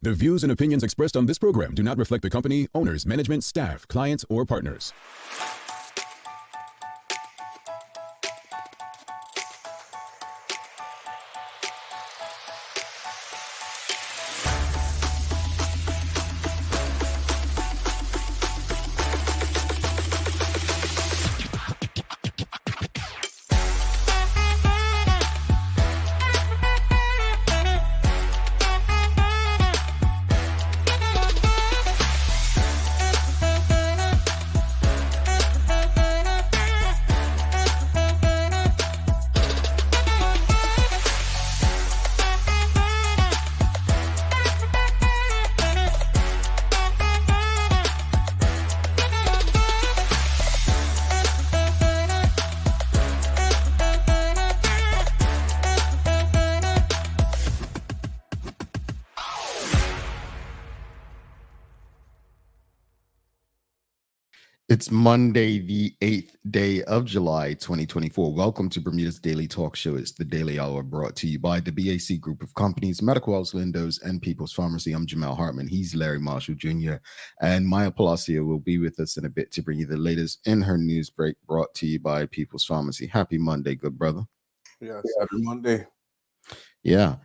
The views and opinions expressed on this program do not reflect the company, owners, management, staff, clients, or partners. It's Monday, the 8th day of July, 2024. Welcome to Bermuda's Daily Talk Show. It's the Daily Hour brought to you by the BAC Group of Companies, Medical House Lindos, and People's Pharmacy. I'm Jamal Hartman. He's Larry Marshall Jr. And Maya Palacio will be with us in a bit to bring you the latest in her news break brought to you by People's Pharmacy. Happy Monday, good brother. Yes, happy Monday. Yeah.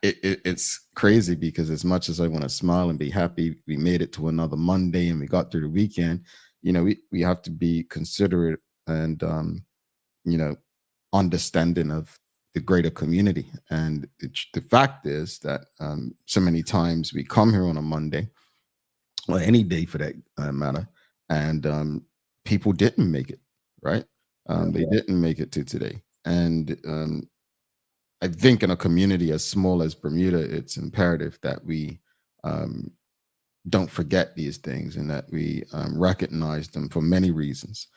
It's crazy because as much as I want to smile and be happy we made it to another Monday and we got through the weekend, we have to be considerate and understanding of the greater community. And the fact is that so many times we come here on a Monday or any day for that matter, and people didn't make it, right? They didn't make it to today. And I think in a community as small as Bermuda, it's imperative that we don't forget these things and that we recognize them for many reasons.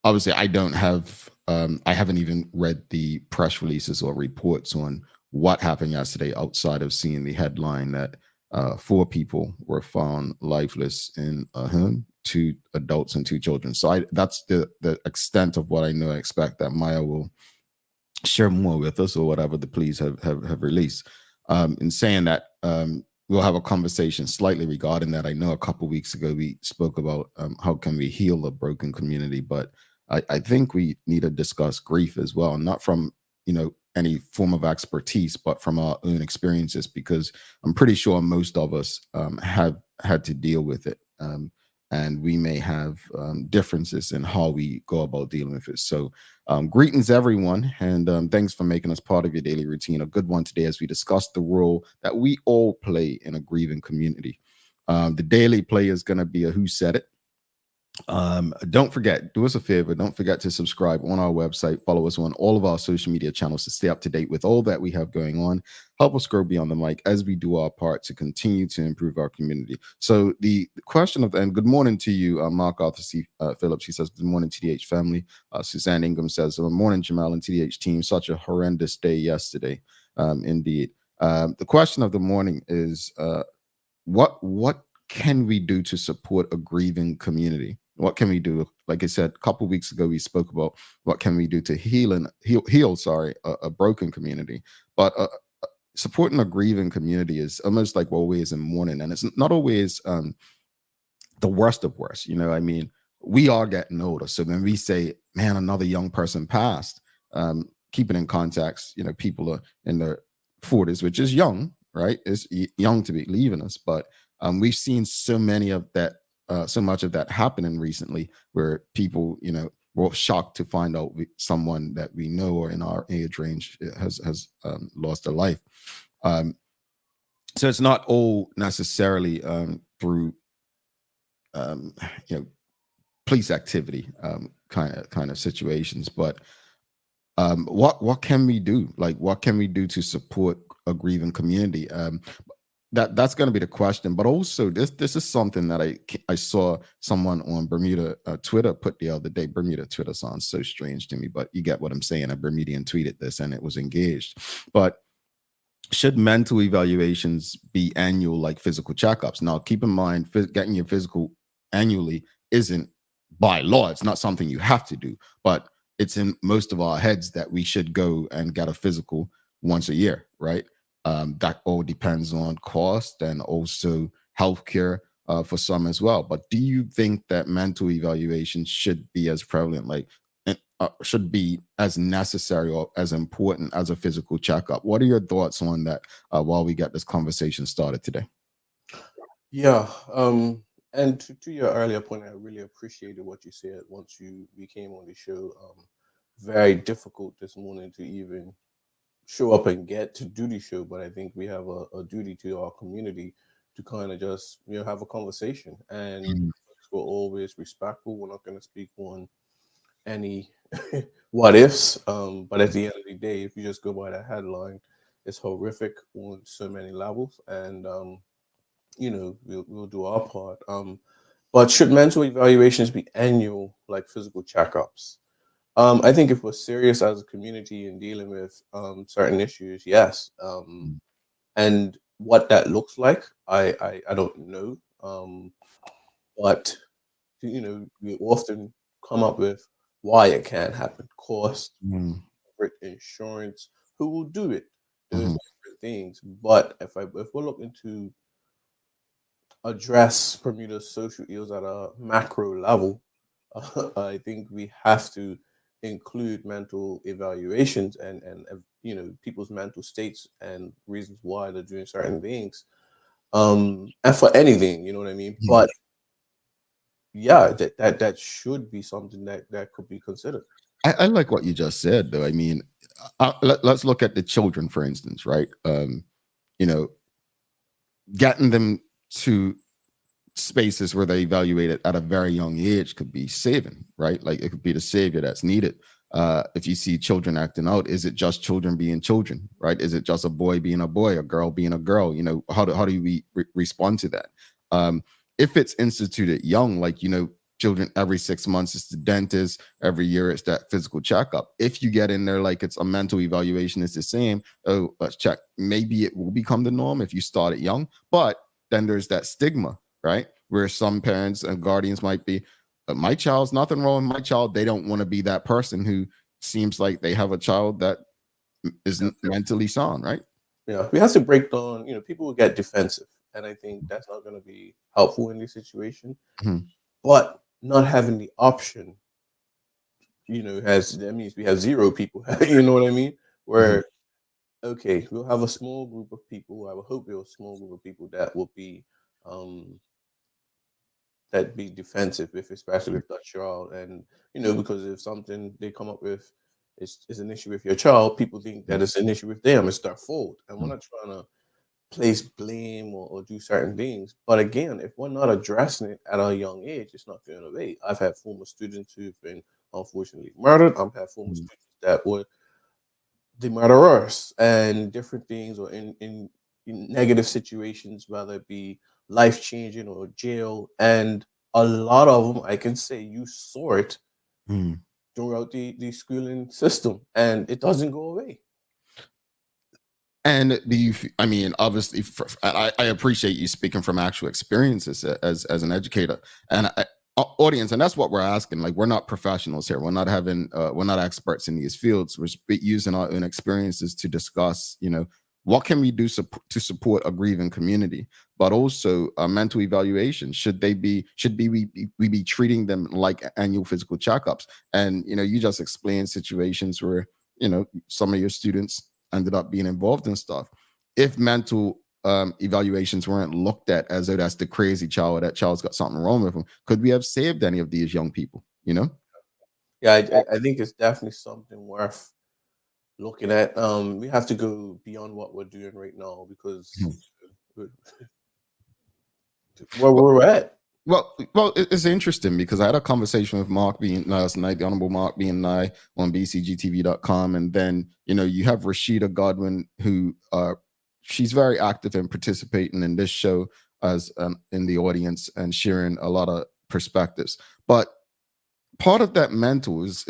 Obviously, I haven't even read the press releases or reports on what happened yesterday outside of seeing the headline that 4 people were found lifeless in a home, 2 adults and 2 children. So that's the extent of what I know. I expect that Maya will share more with us or whatever the police have released. In saying that, we'll have a conversation slightly regarding that. I know a couple weeks ago we spoke about how can we heal a broken community, but I think we need to discuss grief as well, not from any form of expertise, but from our own experiences, because I'm pretty sure most of us have had to deal with it. And we may have differences in how we go about dealing with it. So greetings, everyone, and thanks for making us part of your daily routine. A good one today as we discuss the role that we all play in a grieving community. The daily play is going to be a Who Said It. Don't forget, do us a favor, don't forget to subscribe on our website, follow us on all of our social media channels to stay up to date with all that we have going on. Help us grow beyond the mic as we do our part to continue to improve our community. So the question of, and good morning to you, Mark Arthur C. Phillips. He says, good morning, TDH family. Suzanne Ingham says, good morning, Jamal and TDH team. Such a horrendous day yesterday. Indeed. The question of the morning is, what can we do to support a grieving community? What can we do? Like I said, a couple weeks ago, we spoke about what can we do to heal a broken community. But supporting a grieving community is almost like we're always in mourning, and it's not always the worst of worst. I mean, we are getting older. So when we say, man, another young person passed, keep it in context. People are in their 40s, which is young, right? It's young to be leaving us, but we've seen so much of that happening recently, where people, were shocked to find out someone that we know or in our age range has lost their life. So it's not all necessarily through, police activity kind of situations, but what can we do? Like, what can we do to support a grieving community? That's going to be the question. But also, this is something that I saw someone on Bermuda Twitter put the other day. Bermuda Twitter sounds so strange to me, but you get what I'm saying. A Bermudian tweeted this and it was engaged. But should mental evaluations be annual like physical checkups? Now, keep in mind, getting your physical annually isn't by law. It's not something you have to do, but it's in most of our heads that we should go and get a physical once a year, right? That all depends on cost and also healthcare for some as well. But do you think that mental evaluation should be as prevalent, like should be as necessary or as important as a physical checkup? What are your thoughts on that while we get this conversation started today? Yeah. And to your earlier point, I really appreciated what you said once you came on the show. Very difficult this morning to even show up and get to do the show, but I think we have a duty to our community to kind of just have a conversation. And Mhm. we're always respectful. We're not going to speak on any what ifs. But at the end of the day, if you just go by that headline, it's horrific on so many levels. And we'll do our part. But should mental evaluations be annual, like physical checkups? I think if we're serious as a community in dealing with certain issues, yes. And what that looks like, I don't know. But we often come up with why it can't happen: cost, Mhm. insurance, who will do it. Those Mhm. are different things. But if we're looking to address Bermuda's social ills at a macro level, I think we have to include mental evaluations and people's mental states and reasons why they're doing certain things. And for anything, you know what I mean. Mhm. But yeah, that should be something that could be considered. I like what you just said, though. I mean, let's look at the children, for instance, right? You know, getting them to spaces where they evaluate it at a very young age could be saving, right? Like it could be the savior that's needed. If you see children acting out, is it just children being children, right? Is it just a boy being a boy, a girl being a girl? How do we respond to that? Um, if it's instituted young, like children every 6 months, it's the dentist. Every year, it's that physical checkup. If you get in there like it's a mental evaluation, it's the same. Oh, let's check. Maybe it will become the norm if you start it young, but then there's that stigma, right? Where some parents and guardians might be, my child's nothing wrong with my child. They don't want to be that person who seems like they have a child that isn't mentally sound, right? Yeah, we have to break down. People will get defensive, and I think that's not going to be helpful in this situation. Mhm. But not having the option, has that means we have zero people. You know what I mean? Mhm. Where okay, we'll have a small group of people. I would hope we'll have a small group of people that will be um defensive, if especially with that child. And because if something they come up with is an issue with your child, people think that it's an issue with them, it's their fault. And we're Mhm. not trying to place blame or do certain things. But again, if we're not addressing it at a young age, it's not going away. I've had former students who've been unfortunately murdered. I've had former Mhm. students that were the murderers and different things, or in negative situations, whether it be life changing or jail. And a lot of them, I can say, you saw it Mhm. throughout the schooling system, and it doesn't go away. And do you? I mean, obviously, I appreciate you speaking from actual experiences as an educator and audience, and that's what we're asking. Like, we're not professionals here. We're not experts in these fields. We're using our own experiences to discuss. What can we do to support a grieving community, but also mental evaluation. We be treating them like annual physical checkups? And you just explained situations where some of your students ended up being involved in stuff. If mental evaluations weren't looked at as though that's the crazy child, or that child's got something wrong with them, could we have saved any of these young people? Yeah, I think it's definitely something worth looking at. We have to go beyond what we're doing right now because Mhm. we're- where we're at. Well, it's interesting because I had a conversation with Mark being last night, the Honorable Mark being and I on bcgtv.com. And then, you have Rashida Godwin, who she's very active and participating in this show as in the audience and sharing a lot of perspectives. But part of that mental is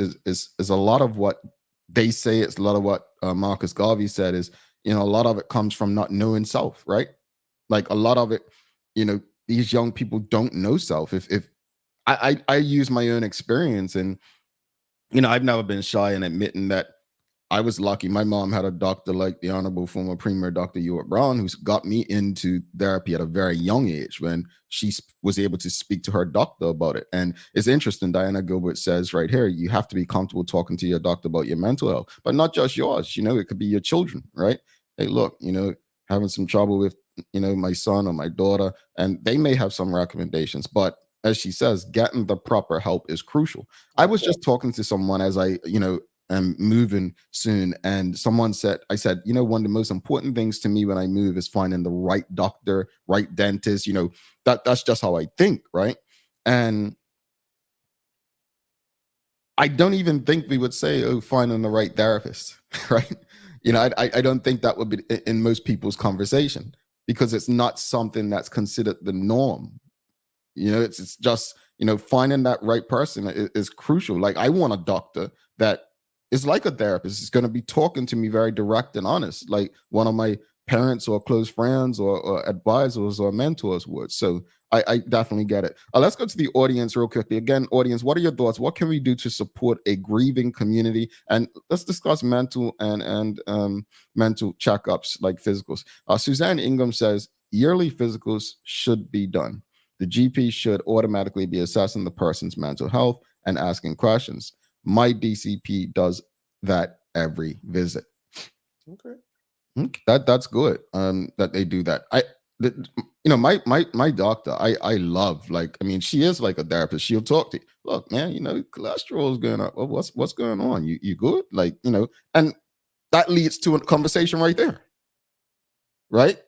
a lot of what they say. It's a lot of what Marcus Garvey said is, a lot of it comes from not knowing self, right? Like a lot of it, these young people don't know self. If I use my own experience, and I've never been shy in admitting that I was lucky. My mom had a doctor like the Honorable former Premier Dr. Ewart Brown, who's got me into therapy at a very young age when she was able to speak to her doctor about it. And it's interesting, Diana Gilbert says right here, you have to be comfortable talking to your doctor about your mental health, but not just yours. It could be your children, right? Hey, look, having some trouble with, my son or my daughter, and they may have some recommendations, but as she says, getting the proper help is crucial. I was just talking to someone as I, am moving soon, and I said, one of the most important things to me when I move is finding the right doctor, right dentist. That's just how I think, right? And I don't even think we would say, oh, finding the right therapist, right? I don't think that would be in most people's conversation, because it's not something that's considered the norm. It's just, finding that right person is crucial. Like, I want a doctor that is like a therapist. It's going to be talking to me very direct and honest, like one of my parents or close friends or advisors or mentors would. So I definitely get it. Let's go to the audience real quickly. Again, audience, what are your thoughts? What can we do to support a grieving community? And let's discuss mental and mental checkups like physicals. Suzanne Ingham says yearly physicals should be done. The GP should automatically be assessing the person's mental health and asking questions. My DCP does that every visit. Okay. That's good. That they do that. My doctor, I love, like, I mean, she is like a therapist. She'll talk to you. Look, man, cholesterol is going up. Well, what's going on? You good? Like, and that leads to a conversation right there. Right?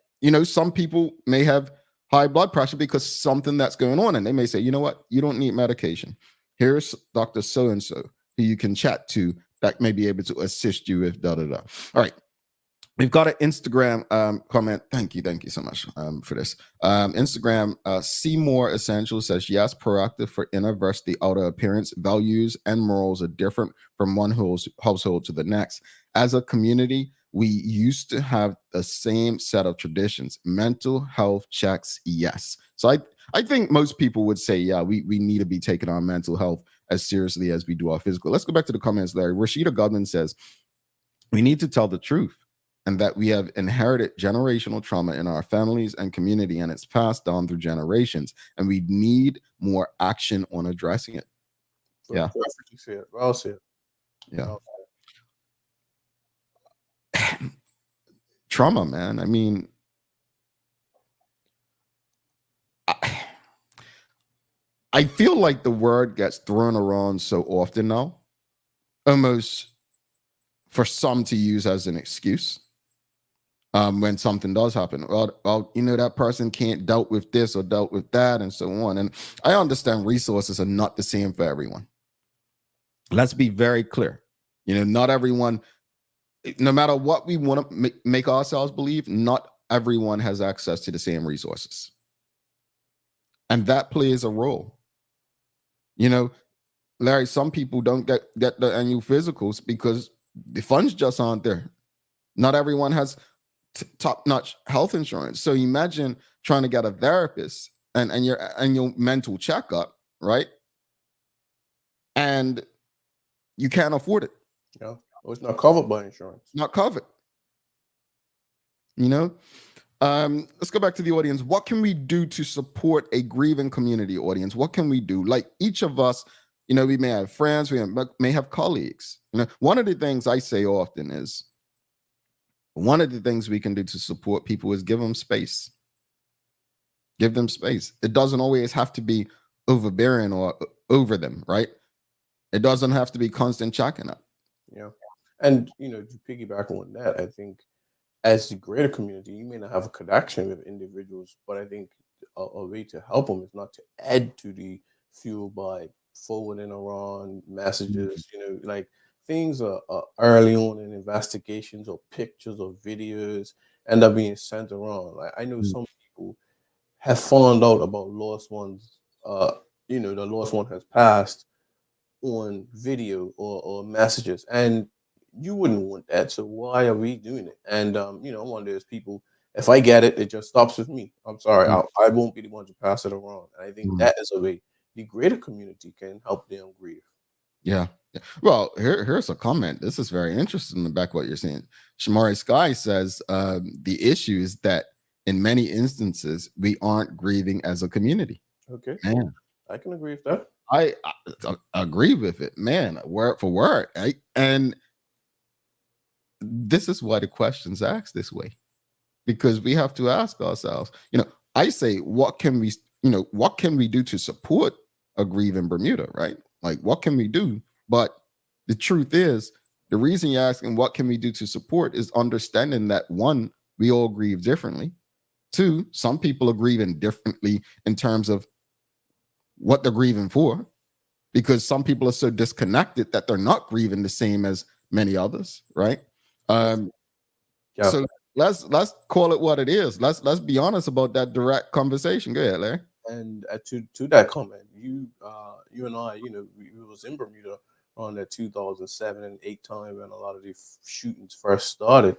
Some people may have high blood pressure because something that's going on, and they may say, you know what? You don't need medication. Here's Dr. So-and-so who you can chat to that may be able to assist you with da-da-da. All right. We've got an Instagram comment. Thank you so much for this. Instagram, Seymour Essential says, yes, proactive for inner versus the outer appearance. Values and morals are different from one household to the next. As a community, we used to have the same set of traditions. Mental health checks, yes. So I think most people would say, yeah, we need to be taking our mental health as seriously as we do our physical. Let's go back to the comments, Larry. Rashida Godman says, we need to tell the truth, and that we have inherited generational trauma in our families and community, and it's passed down through generations, and we need more action on addressing it. Yeah. Perfectly said. Well said. Yeah. Trauma, man. I mean, I feel like the word gets thrown around so often now, almost for some to use as an excuse. When something does happen, well, that person can't dealt with this or dealt with that, and so on. And I understand resources are not the same for everyone. Let's be very clear. Not everyone, no matter what we want to make ourselves believe, not everyone has access to the same resources. And that plays a role. Larry, some people don't get the annual physicals because the funds just aren't there. Not everyone has top-notch health insurance. So imagine trying to get a therapist and your mental checkup, right? And you can't afford it. Yeah. It's not covered by insurance. Not covered. Let's go back to the audience. What can we do to support a grieving community, audience? What can we do? Like, each of us, we may have friends, we may have colleagues. One of the things I say often is, one of the things we can do to support people is give them space. Give them space. It doesn't always have to be overbearing or over them, right? It doesn't have to be constant checking up. Yeah. And, to piggyback on that, I think as the greater community, you may not have a connection with individuals, but I think a way to help them is not to add to the fuel by forwarding around messages, like things are early on in investigations, or pictures or videos end up being sent around. Like, I know some people have found out about lost ones, the lost one has passed on video or messages, and you wouldn't want that. So why are we doing it? And I'm one of those people. If I get it, it just stops with me. I'm sorry, I won't be the one to pass it around. And I think that is a way the greater community can help them grieve. Yeah. Yeah. Well, here's a comment. This is very interesting back what you're saying. Shamari Sky says the issue is that in many instances we aren't grieving as a community. Okay, Man, I can agree with that. I agree with it, man, word for word. And this is why the question's asked this way, because we have to ask ourselves, I say, what can we do to support a grieve in Bermuda, right? Like, what can we do? But the truth is, the reason you're asking what can we do to support is understanding that, one, we all grieve differently. Two, some people are grieving differently in terms of what they're grieving for, because some people are so disconnected that they're not grieving the same as many others, right? Um, Yeah. so let's call it what it is. Let's be honest about that direct conversation. Go ahead, Larry. And to that comment, you and I, we was in Bermuda on that 2007 and 8 time when a lot of these shootings first started,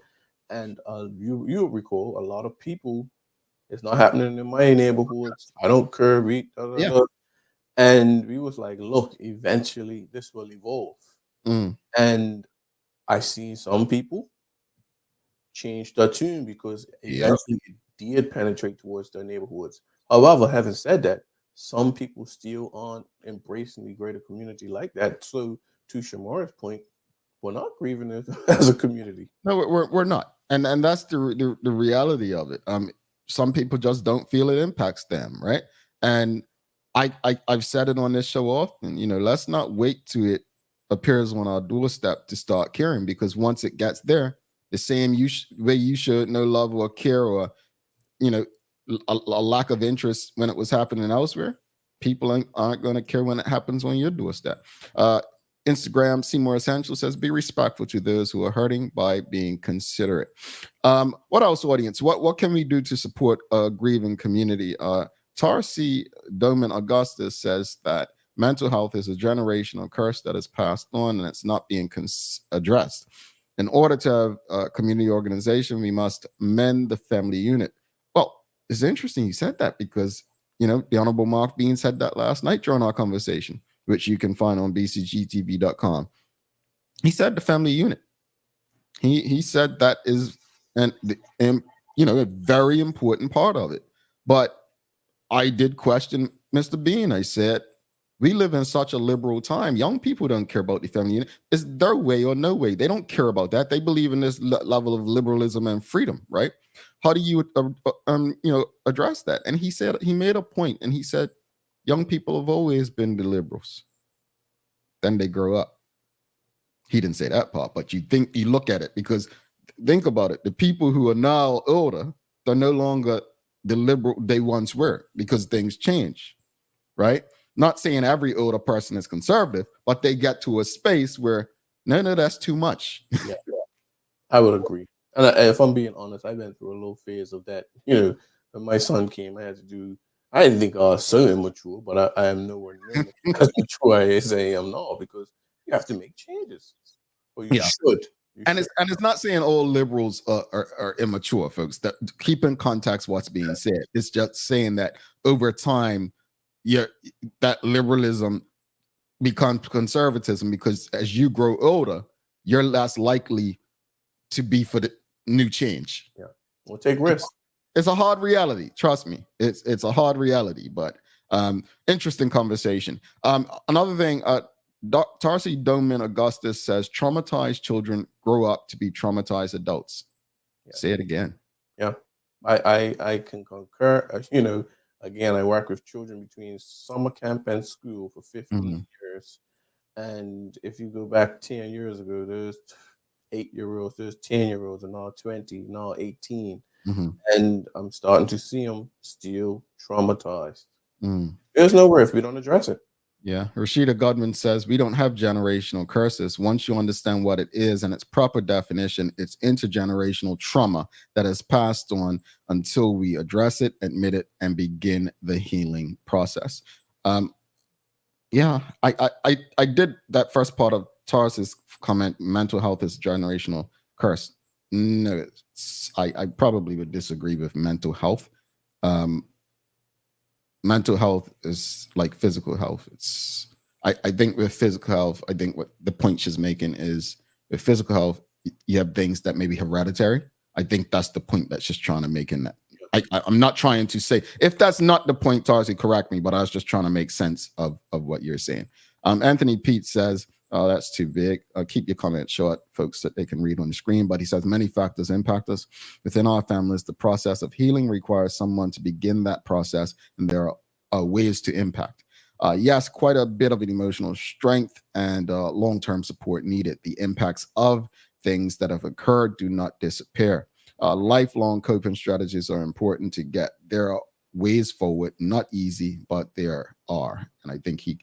and you recall a lot of people. It's not happening in my neighborhoods. I don't care. Yeah. And we was like, look, eventually this will evolve. Mm. And I see some people change the tune because eventually it did penetrate towards their neighborhoods. However, having said that, some people still aren't embracing the greater community like that. So, to Shamar's point, we're not grieving as a community. No, we're not, and that's the reality of it. Some people just don't feel it impacts them, right? And I've said it on this show often. Let's not wait till it appears on our doorstep to start caring, because once it gets there, the same way you showed no love or care, or a lack of interest when it was happening elsewhere, people aren't going to care when it happens on your doorstep. Instagram Seymour Essential says, be respectful to those who are hurting by being considerate. What else, audience? What can we do to support a grieving community? Tarsi Doman Augustus says that mental health is a generational curse that is passed on and it's not being addressed. In order to have a community organization, we must mend the family unit. Well, it's interesting you said that, because the Honorable Mark Bean said that last night during our conversation, which you can find on bcgtv.com. He said the family unit. He said that is a very important part of it. But I did question Mr. Bean. I said, we live in such a liberal time. Young people don't care about the family unit. It's their way or no way. They don't care about that. They believe in this level of liberalism and freedom, right? How do you address that? And he made a point, and he said, young people have always been the liberals. Then they grow up. He didn't say that part, but you look at it, because think about it. The people who are now older, they're no longer the liberal they once were, because things change, right? Not saying every older person is conservative, but they get to a space where, no, that's too much. Yeah, I would agree. And if I'm being honest, I went through a little phase of that. When my son came, I didn't think I was so immature, but I am nowhere near as mature as I am now, because you have to make changes. Or you should. It's not saying all liberals are immature, folks. That keep in context what's being said. It's just saying that over time, that liberalism becomes conservatism, because as you grow older, you're less likely to be for the new change. Yeah, we'll take risks. It's a hard reality. Trust me, it's a hard reality, but interesting conversation. Another thing, Tarsi Doman Augustus says, traumatized children grow up to be traumatized adults. Yeah. Say it again. Yeah, I can concur. Again, I work with children between summer camp and school for 15 years. And if you go back 10 years ago, there's 8-year-olds, there's 10-year-olds, and now 20, now 18. And I'm starting to see them still traumatized. There's nowhere if we don't address it. Yeah. Rashida Godman says, we don't have generational curses. Once you understand what it is and its proper definition, it's intergenerational trauma that is passed on until we address it, admit it, and begin the healing process. Yeah, I did that first part of Taurus's comment, mental health is generational curse. No, I probably would disagree with mental health. Mental health is like physical health. I think with physical health, I think what the point she's making is with physical health, you have things that may be hereditary. I think that's the point that she's trying to make in that. I'm not trying to say, if that's not the point, Tarzi, correct me, but I was just trying to make sense of what you're saying. Anthony Pete says, oh, that's too big. Keep your comments short, folks, that they can read on the screen. But he says many factors impact us. Within our families, the process of healing requires someone to begin that process, and there are ways to impact. Yes, quite a bit of an emotional strength and long-term support needed. The impacts of things that have occurred do not disappear. Lifelong coping strategies are important to get. There are ways forward, not easy, but there are. And I think he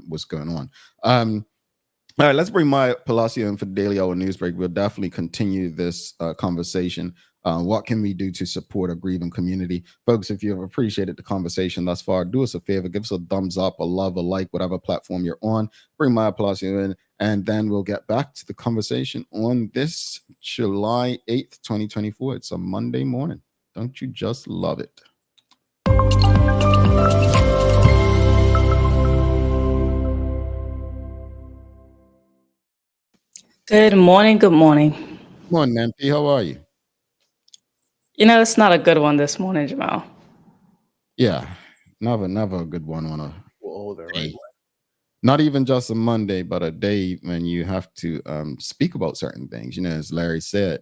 was going on. All right, let's bring Maya Palacio in for the Daily Hour News Break. We'll definitely continue this conversation. What can we do to support a grieving community? Folks, if you've appreciated the conversation thus far, do us a favor, give us a thumbs up, a love, a like, whatever platform you're on. Bring Maya Palacio in, and then we'll get back to the conversation on this July 8th, 2024. It's a Monday morning. Don't you just love it? Good morning. Good morning. Good morning, Nancy. How are you? It's not a good one this morning, Jamal. Yeah, never a good one on a older, day. Right? Not even just a Monday, but a day when you have to speak about certain things. As Larry said,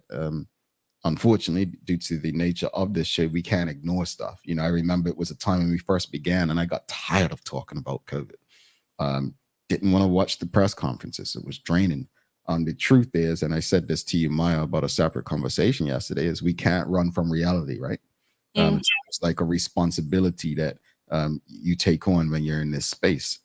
unfortunately, due to the nature of this show, we can't ignore stuff. I remember it was a time when we first began, and I got tired of talking about COVID. Didn't want to watch the press conferences. It was draining. The truth is, and I said this to you, Maya, about a separate conversation yesterday, is we can't run from reality, right? It's like a responsibility that you take on when you're in this space.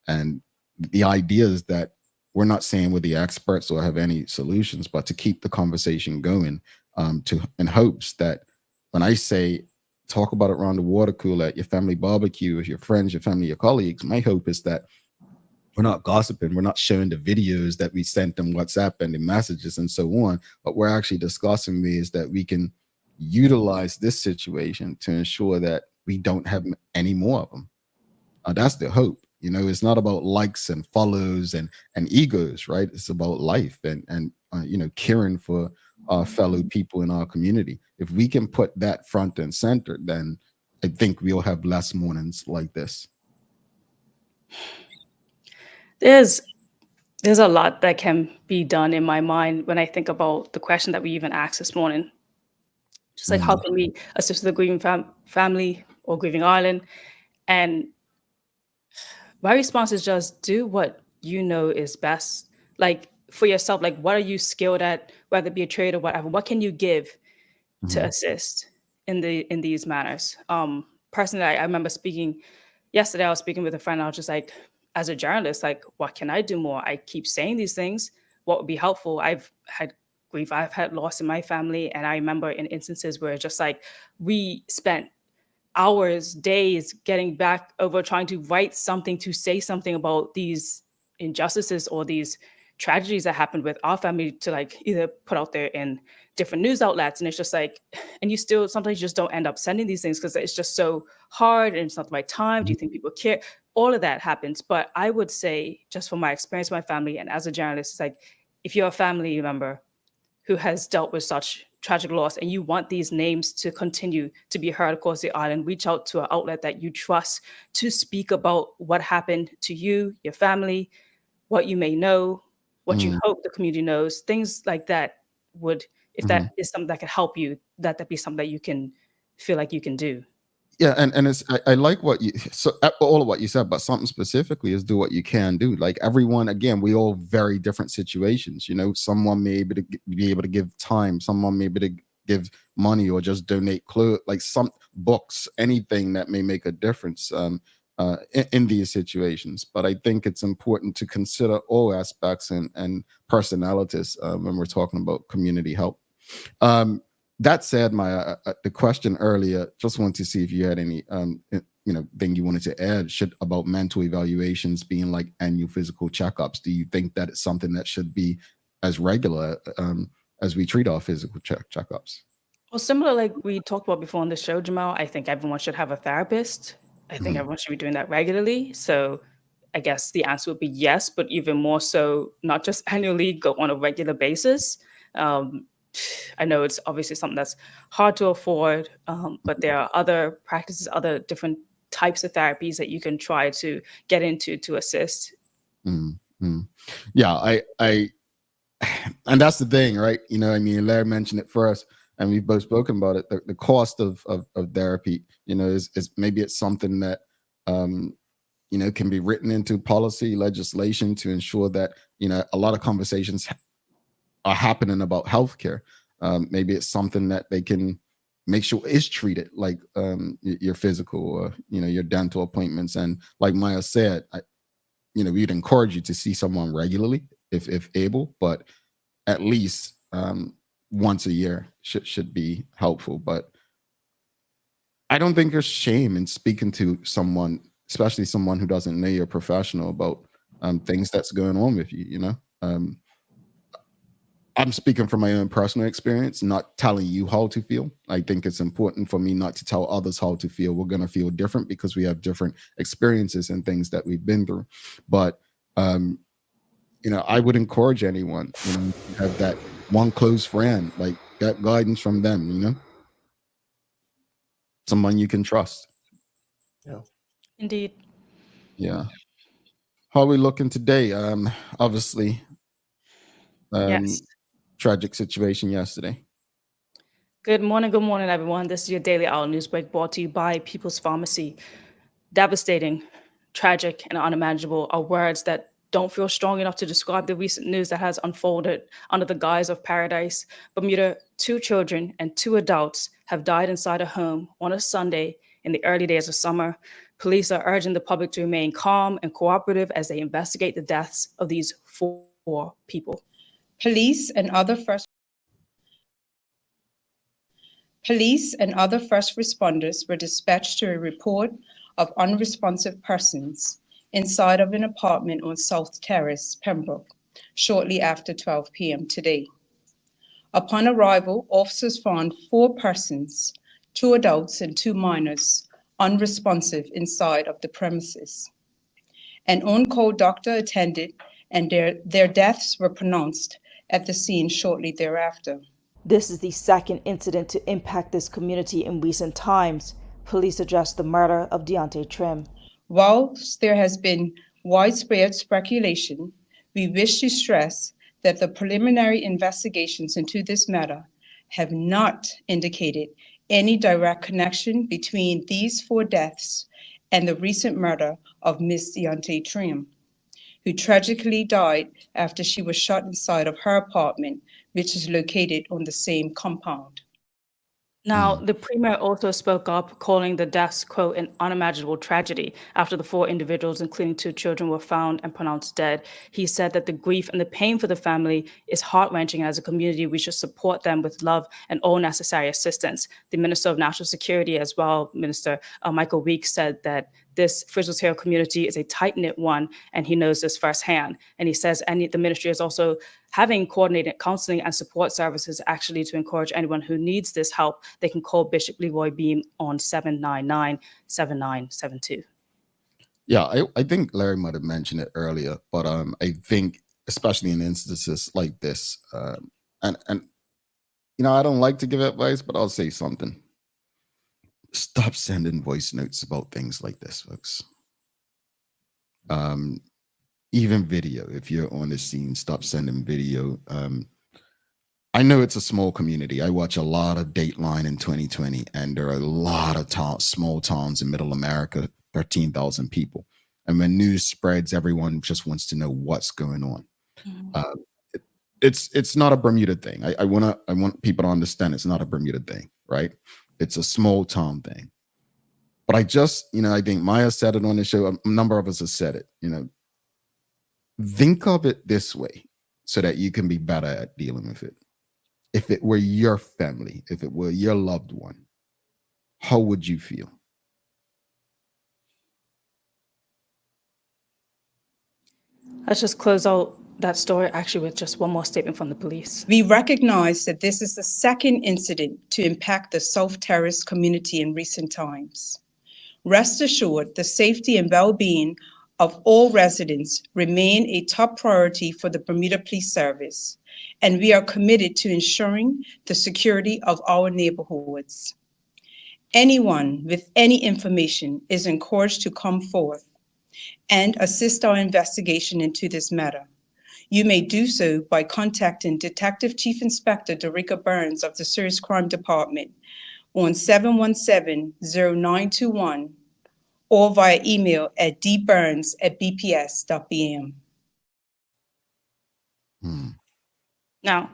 And the idea is that we're not saying we're the experts or have any solutions, but to keep the conversation going in hopes that when I say talk about it around the water cooler at your family barbecue with your friends, your family, your colleagues, my hope is that we're not gossiping. We're not showing the videos that we sent them WhatsApp and the messages and so on, but we're actually discussing ways that we can utilize this situation to ensure that we don't have any more of them. That's the hope. It's not about likes and follows and egos, right? It's about life and caring for our fellow people in our community. If we can put that front and center, then I think we'll have less mornings like this. There's a lot that can be done in my mind when I think about the question that we even asked this morning. Just like how can we assist the grieving family or grieving island? And my response is just do what you know is best. Like for yourself, like what are you skilled at, whether it be a trade or whatever? What can you give to assist in these manners? Personally, I remember speaking yesterday. I was speaking with a friend. I was just like, as a journalist, like, what can I do more? I keep saying these things. What would be helpful? I've had grief. I've had loss in my family, and I remember in instances where just like we spent hours, days getting back over trying to write something, to say something about these injustices or these tragedies that happened with our family, to like either put out there in different news outlets. And it's just like, and you still sometimes just don't end up sending these things because it's just so hard and it's not the right time. Do you think people care? All of that happens. But I would say, just from my experience with my family and as a journalist, it's like, if you're a family member who has dealt with such tragic loss and you want these names to continue to be heard across the island, reach out to an outlet that you trust to speak about what happened to you, your family, what you may know, what you hope the community knows, things like that would, if that is something that could help you, that be something that you can feel like you can do. Yeah, and it's I like what you all of what you said, but something specifically is do what you can do. Like everyone, again, we all very different situations. Someone may be able to give time, someone may be able to give money or just donate clothes, like some books, anything that may make a difference in these situations. But I think it's important to consider all aspects and personalities when we're talking about community help. That said, the question earlier, just wanted to see if you had any thing you wanted to add about mental evaluations being like annual physical checkups. Do you think that it's something that should be as regular as we treat our physical checkups? Well, similar like we talked about before on the show, Jamal, I think everyone should have a therapist. I think everyone should be doing that regularly. So I guess the answer would be yes, but even more so, not just annually, go on a regular basis. I know it's obviously something that's hard to afford, but there are other practices, other different types of therapies that you can try to get into to assist. Yeah, I, and that's the thing, right? You know, I mean, Larry mentioned it first, and we've both spoken about it. The cost of therapy, you know, is maybe it's something that, you know, can be written into policy legislation to ensure that, you know, a lot of conversations are happening about healthcare. Maybe it's something that they can make sure is treated like your physical or, you know, your dental appointments. And like Maya said, you know, we'd encourage you to see someone regularly if able, but at least once a year should be helpful. But I don't think there's shame in speaking to someone, especially someone who doesn't know you're a professional, about things that's going on with you. You know, I'm speaking from my own personal experience, not telling you how to feel. I think it's important for me not to tell others how to feel. We're going to feel different because we have different experiences and things that we've been through. But you know, I would encourage anyone, you know, to have that one close friend, like get guidance from them, you know, someone you can trust. Yeah. Indeed. Yeah. How are we looking today? Obviously, Yes. tragic situation yesterday. Good morning, everyone. This is your Daily Owl News Break brought to you by People's Pharmacy. Devastating, tragic, and unimaginable are words that don't feel strong enough to describe the recent news that has unfolded under the guise of paradise. Bermuda, 2 children and 2 adults have died inside a home on a Sunday in the early days of summer. Police are urging the public to remain calm and cooperative as they investigate the deaths of these 4 people. Police and other first responders were dispatched to a report of unresponsive persons inside of an apartment on South Terrace, Pembroke, shortly after 12 p.m. today. Upon arrival, officers found 4 persons, 2 adults and 2 minors, unresponsive inside of the premises. An on-call doctor attended, and their deaths were pronounced at the scene shortly thereafter. This is the second incident to impact this community in recent times. Police addressed the murder of Deontay Trim. Whilst there has been widespread speculation, we wish to stress that the preliminary investigations into this matter have not indicated any direct connection between these 4 deaths and the recent murder of Miss Deontay Trim, who tragically died after she was shot inside of her apartment, which is located on the same compound. Now, the premier also spoke up, calling the deaths, quote, an unimaginable tragedy after the 4 individuals, including 2 children, were found and pronounced dead. He said that the grief and the pain for the family is heart-wrenching. As a community, we should support them with love and all necessary assistance. The Minister of National Security as well, Minister Michael Weeks, said that this Frizzles Hill community is a tight-knit one, and he knows this firsthand. And he says the ministry is also having coordinated counseling and support services actually to encourage anyone who needs this help. They can call Bishop Leroy Beam on 799-7972. Yeah, I think Larry might have mentioned it earlier, but I think especially in instances like this, and you know, I don't like to give advice, but I'll say something. Stop sending voice notes about things like this, folks. Even video, if you're on the scene, stop sending video. I know it's a small community. I watch a lot of Dateline in 2020, and there are a lot of small towns in Middle America, 13,000 people. And when news spreads, everyone just wants to know what's going on. It's not a Bermuda thing. I want people to understand it's not a Bermuda thing, right? It's a small town thing. But I think Maya said it on the show. A number of us have said it, you know, think of it this way so that you can be better at dealing with it. If it were your family, if it were your loved one, how would you feel? Let's just close out that story actually with just one more statement from the police. We recognize that this is the second incident to impact the South Terrace community in recent times. Rest assured, the safety and well-being of all residents remain a top priority for the Bermuda Police Service, and we are committed to ensuring the security of our neighborhoods. Anyone with any information is encouraged to come forth and assist our investigation into this matter. You may do so by contacting Detective Chief Inspector Dorica Burns of the Serious Crime Department on 717-0921 or via email at dburns@bps.bm. Now,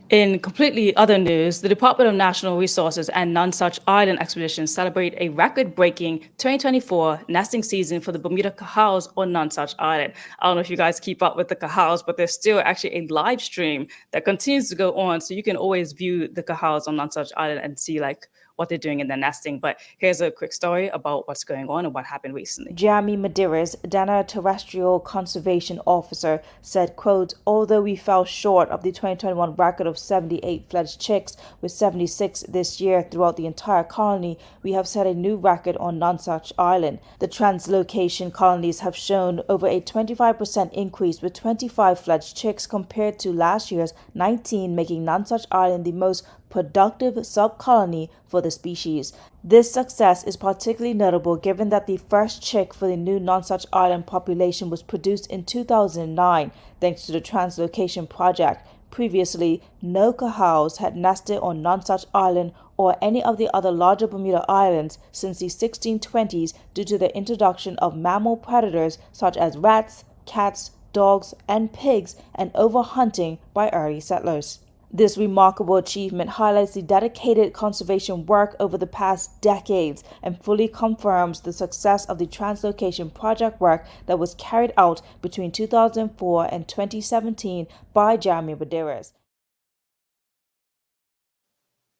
in completely other news, the Department of National Resources and Nonsuch Island Expeditions celebrate a record-breaking 2024 nesting season for the Bermuda Cahals on Nonsuch Island. I don't know if you guys keep up with the Cahals, but there's still actually a live stream that continues to go on, so you can always view the Cahals on Nonsuch Island and see like what they're doing in their nesting. But here's a quick story about what's going on and what happened recently. Jamie Medeiros, Dana Terrestrial Conservation Officer, said, quote, although we fell short of the 2021 record of 78 fledged chicks with 76 this year throughout the entire colony, we have set a new record on Nonsuch Island. The translocation colonies have shown over a 25% increase with 25 fledged chicks compared to last year's 19, making Nonsuch Island the most productive sub-colony for the species. This success is particularly notable given that the first chick for the new Nonsuch Island population was produced in 2009 thanks to the translocation project. Previously, no Cahals had nested on Nonsuch Island or any of the other larger Bermuda islands since the 1620s due to the introduction of mammal predators such as rats, cats, dogs, and pigs, and overhunting by early settlers. This remarkable achievement highlights the dedicated conservation work over the past decades and fully confirms the success of the translocation project work that was carried out between 2004 and 2017 by Jamie Medeiros. I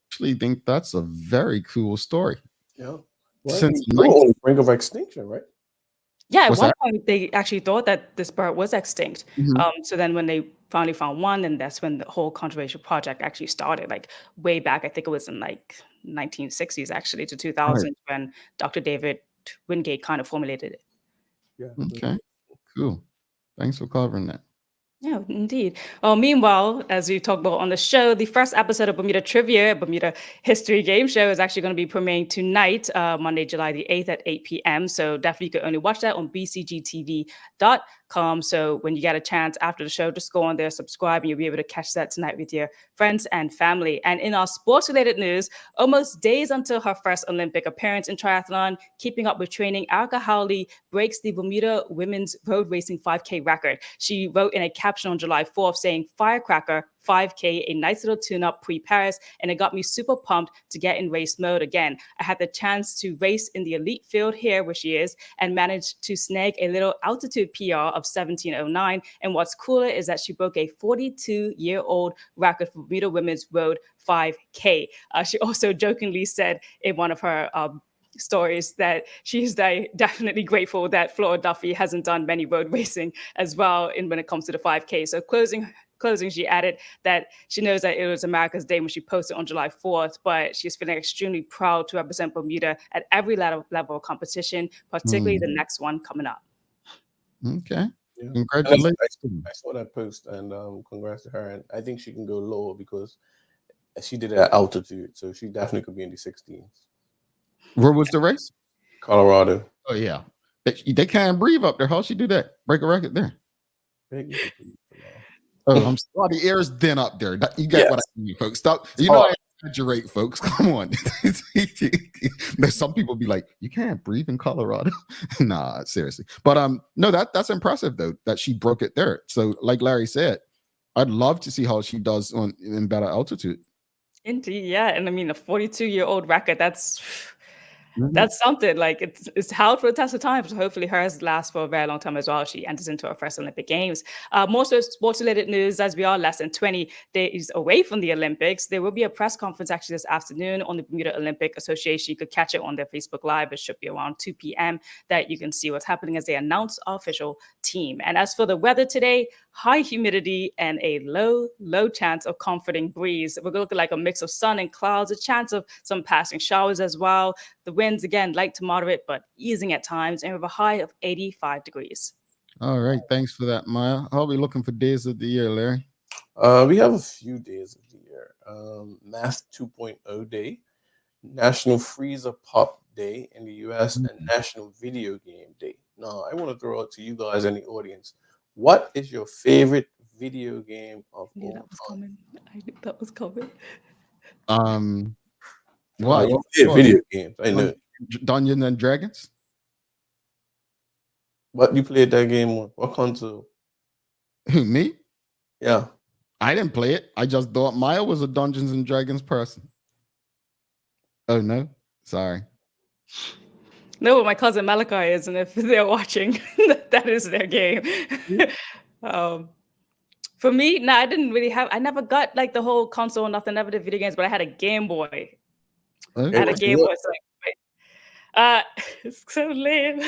actually think that's a very cool story. Yeah. Well, Since we were on the brink of extinction, right? Yeah, at What's one that? point they actually thought that this bird was extinct. So then when they finally found one, and that's when the whole conservation project actually started, like way back. I think it was in like 1960s actually to 2000 when Dr. David Wingate kind of formulated it. Yeah. Okay, cool. Thanks for covering that. Yeah, indeed. Well, meanwhile, as we talked about on the show, the first episode of Bermuda Trivia, Bermuda History Game Show, is actually going to be premiering tonight, Monday, July the 8th at 8 p.m. So definitely you can only watch that on bcgtv.com. So when you get a chance after the show, just go on there, subscribe, and you'll be able to catch that tonight with your friends and family. And in our sports-related news, almost days until her first Olympic appearance in triathlon, keeping up with training, Erica Howley breaks the Bermuda women's road racing 5K record. She wrote in a caption on July 4th saying, "Firecracker 5K, a nice little tune-up pre-Paris, and it got me super pumped to get in race mode again. I had the chance to race in the elite field here, where she is, and managed to snag a little altitude PR of 1709. And what's cooler is that she broke a 42-year-old record for Bermuda Women's Road 5K. She also jokingly said in one of her stories that she's definitely grateful that Flora Duffy hasn't done many road racing as well when it comes to the 5K. So closing, she added that she knows that it was America's Day when she posted on July 4th, but she's feeling extremely proud to represent Bermuda at every level of competition, particularly the next one coming up. Okay. Yeah. Congratulations. I saw that post, and congrats to her. And I think she can go lower because she did it at altitude, so she definitely could be in the 16s. Where was the race? Colorado. Oh, yeah. They can't breathe up there. How'd she do that? Break a record there. Oh, I'm sorry. The air is thin up there. You get what I mean, folks. Stop. You know I exaggerate, folks. Come on. There's some people be like, you can't breathe in Colorado. Nah, seriously. But no, that's impressive though, that she broke it there. So, like Larry said, I'd love to see how she does in better altitude. Indeed, yeah. And I mean, a 42-year-old record, that's something. Like it's held for the test of time. So hopefully hers lasts for a very long time as well. She enters into her first Olympic Games. More so sports-related news, as we are less than 20 days away from the Olympics. There will be a press conference actually this afternoon on the Bermuda Olympic Association. You could catch it on their Facebook Live. It should be around 2 p.m. that you can see what's happening as they announce our official team. And as for the weather today, high humidity and a low chance of comforting breeze. We're looking like a mix of sun and clouds, a chance of some passing showers as well. The winds, again, light to moderate, but easing at times, and we have a high of 85 degrees. All right. Thanks for that, Maya. How are we looking for days of the year, Larry? We have a few days of the year. Math 2.0 Day, National Freezer Pop Day in the US, and National Video Game Day. Now, I want to throw out to you guys in the audience, what is your favorite video game of Yeah, all that was time? coming. I knew that was coming. What? You play What? video games. I know. Dungeons and Dragons? What you played that game on? What console? Who, me? Yeah. I didn't play it. I just thought Maya was a Dungeons and Dragons person. Oh no, sorry. No, my cousin Malachi is, and if they're watching, that is their game. For me, no, I didn't really have. I never got like the whole console, nothing. Never did video games, but I had a Game Boy. I had a Okay. Game Boy. So it's so lame.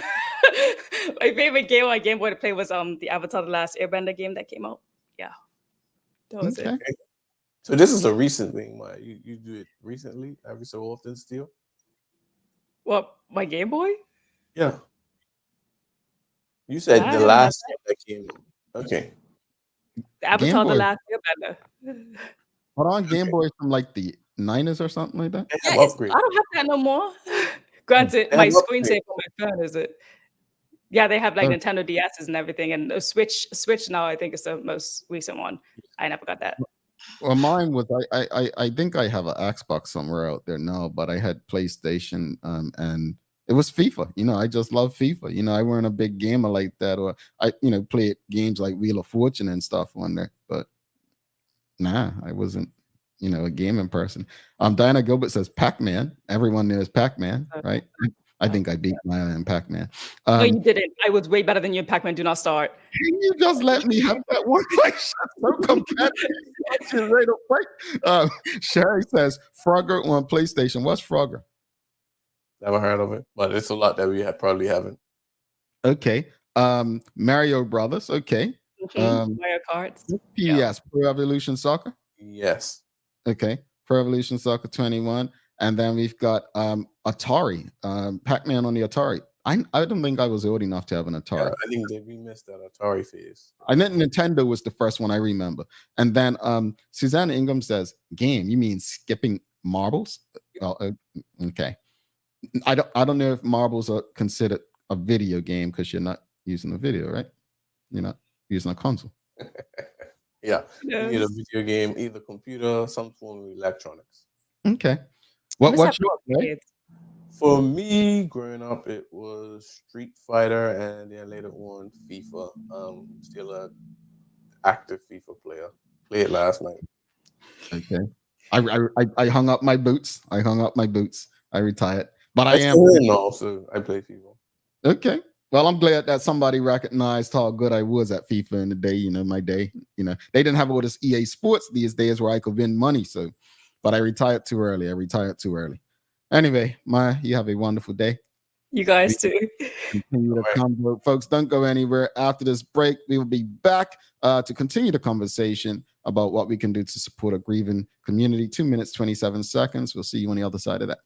My favorite game on Game Boy to play was the Avatar: The Last Airbender game that came out. Yeah, that was it. Okay. So this is a recent thing, Maya. You do it recently, every so often still? What, my Game Boy? Yeah. You said I the haven't had last one that came out. Okay. the Avatar: The Boy. Last Airbender. Hold on, Game Boy from like the 90s or something like that. They Yeah, have I upgrades. don't have that no more. Granted, They my have screensaver upgrades. on my phone is it. Yeah, they have like Oh. Nintendo DSs and everything, and the Switch now I think is the most recent one. I never got that. Well, mine was I think I have an Xbox somewhere out there now, but I had PlayStation and it was FIFA. You know, I just love FIFA. You know, I weren't a big gamer like that, or I played games like Wheel of Fortune and stuff on there, but nah, I wasn't a gaming person. Diana Gilbert says Pac-Man. Everyone knows Pac-Man, right? I think I beat Maya in Pac-Man. No, you didn't. I was way better than you in Pac-Man. Do not start. Can you just let me have that one question? So competitive. Right away. Sherry says Frogger on PlayStation. What's Frogger? Never heard of it, but it's a lot that we probably haven't. Okay. Mario Brothers. Okay. Mario Karts. PES, Pro Evolution Soccer. Yes. Okay. Pro Evolution Soccer 21. And then we've got Atari, Pac-Man on the Atari. I don't think I was old enough to have an Atari. Yeah, I think that we missed that Atari phase. I meant Nintendo was the first one I remember. And then Susanna Ingham says, game, you mean skipping marbles? Well, okay. I don't know if marbles are considered a video game because you're not using a video, right? You're not using a console. Yeah. Yes. You need a video game, either computer, some form of electronics. Okay. What's your kids? For me, growing up, it was Street Fighter, and then later on FIFA. Still a active FIFA player. Played last night. Okay. I hung up my boots. I retired. But I am also. I play FIFA. Okay. Well, I'm glad that somebody recognized how good I was at FIFA in the day. My day. They didn't have all this EA Sports these days where I could win money. So, but I retired too early. Anyway, Maya, you have a wonderful day. You guys too. Continue to come, folks. Don't go anywhere. After this break, we will be back to continue the conversation about what we can do to support a grieving community. 2 minutes, 27 seconds. We'll see you on the other side of that.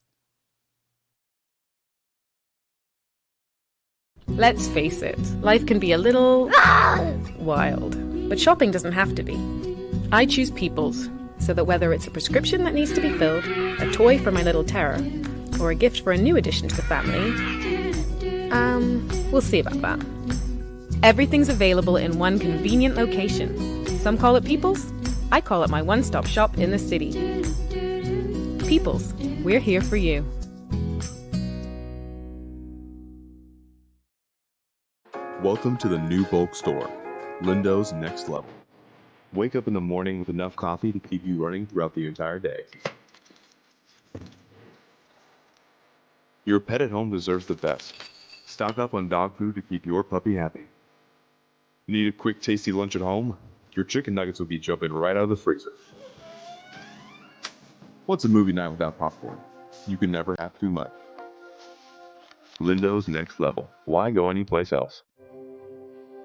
Let's face it, life can be a little wild, but shopping doesn't have to be. I choose People's, so that whether it's a prescription that needs to be filled, a toy for my little terror, or a gift for a new addition to the family, we'll see about that. Everything's available in one convenient location. Some call it People's, I call it my one-stop shop in the city. People's, we're here for you. Welcome to the new bulk store, Lindo's Next Level. Wake up in the morning with enough coffee to keep you running throughout the entire day. Your pet at home deserves the best. Stock up on dog food to keep your puppy happy. Need a quick, tasty lunch at home? Your chicken nuggets will be jumping right out of the freezer. What's a movie night without popcorn? You can never have too much. Lindo's Next Level. Why go anyplace else?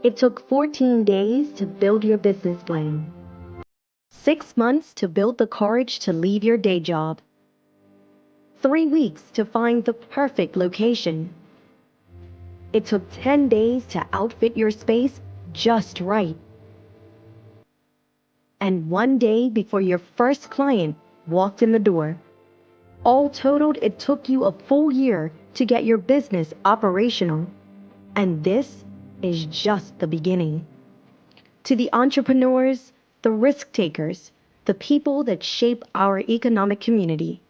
It took 14 days to build your business plan. 6 months to build the courage to leave your day job. 3 weeks to find the perfect location. It took 10 days to outfit your space just right. And 1 day before your first client walked in the door. All totaled, it took you a full year to get your business operational. And this is just the beginning. To the entrepreneurs, the risk takers, the people that shape our economic community,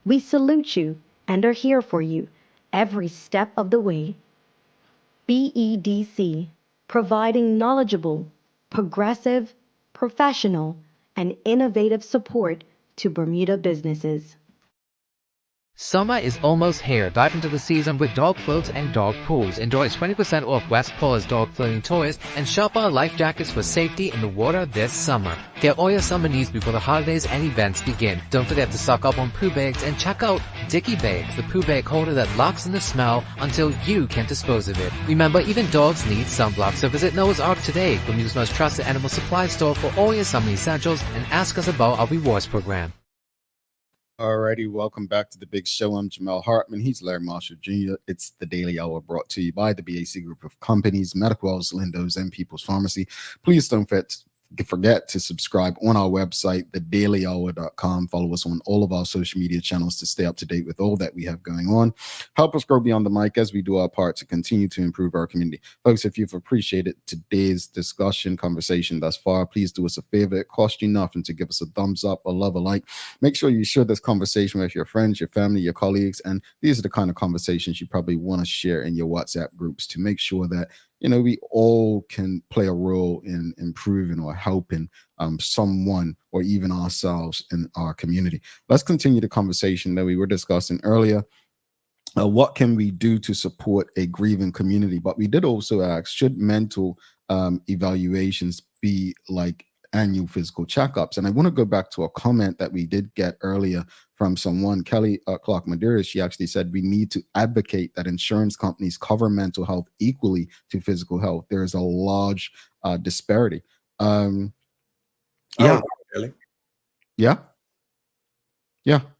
we salute you and are here for you every step of the way. BEDC, providing knowledgeable, progressive, professional, and innovative support to Bermuda businesses. Summer is almost here. Dive into the season with dog floats and dog pools. Enjoy 20% off West Paul's dog floating toys and shop our life jackets for safety in the water this summer. Get all your summer needs before the holidays and events begin. Don't forget to stock up on poo bags and check out Dicky Bags, the poo bag holder that locks in the smell until you can't dispose of it. Remember, even dogs need sunblock, so visit Noah's Ark today, Bermuda's most trusted animal supply store for all your summer essentials, and ask us about our rewards program. Alrighty, welcome back to the big show. I'm Jamel Hartman. He's Larry Marshall Jr. It's the Daily Hour brought to you by the BAC Group of Companies, Medical Wells, Lindos, and People's Pharmacy. Please don't forget to subscribe on our website, thedailyhour.com. Follow us on all of our social media channels to stay up to date with all that we have going on. Help us grow beyond the mic as we do our part to continue to improve our community. Folks, if you've appreciated today's conversation thus far, please do us a favor. It costs you nothing to give us a thumbs up, a love, a like. Make sure you share this conversation with your friends, your family, your colleagues, and these are the kind of conversations you probably want to share in your WhatsApp groups to make sure that we all can play a role in improving or helping someone or even ourselves in our community. Let's continue the conversation that we were discussing earlier. What can we do to support a grieving community? But we did also ask, should mental evaluations be like annual physical checkups? And I want to go back to a comment that we did get earlier from someone, Kelly Clark Madeira. She actually said we need to advocate that insurance companies cover mental health equally to physical health. There is a large disparity. Yeah.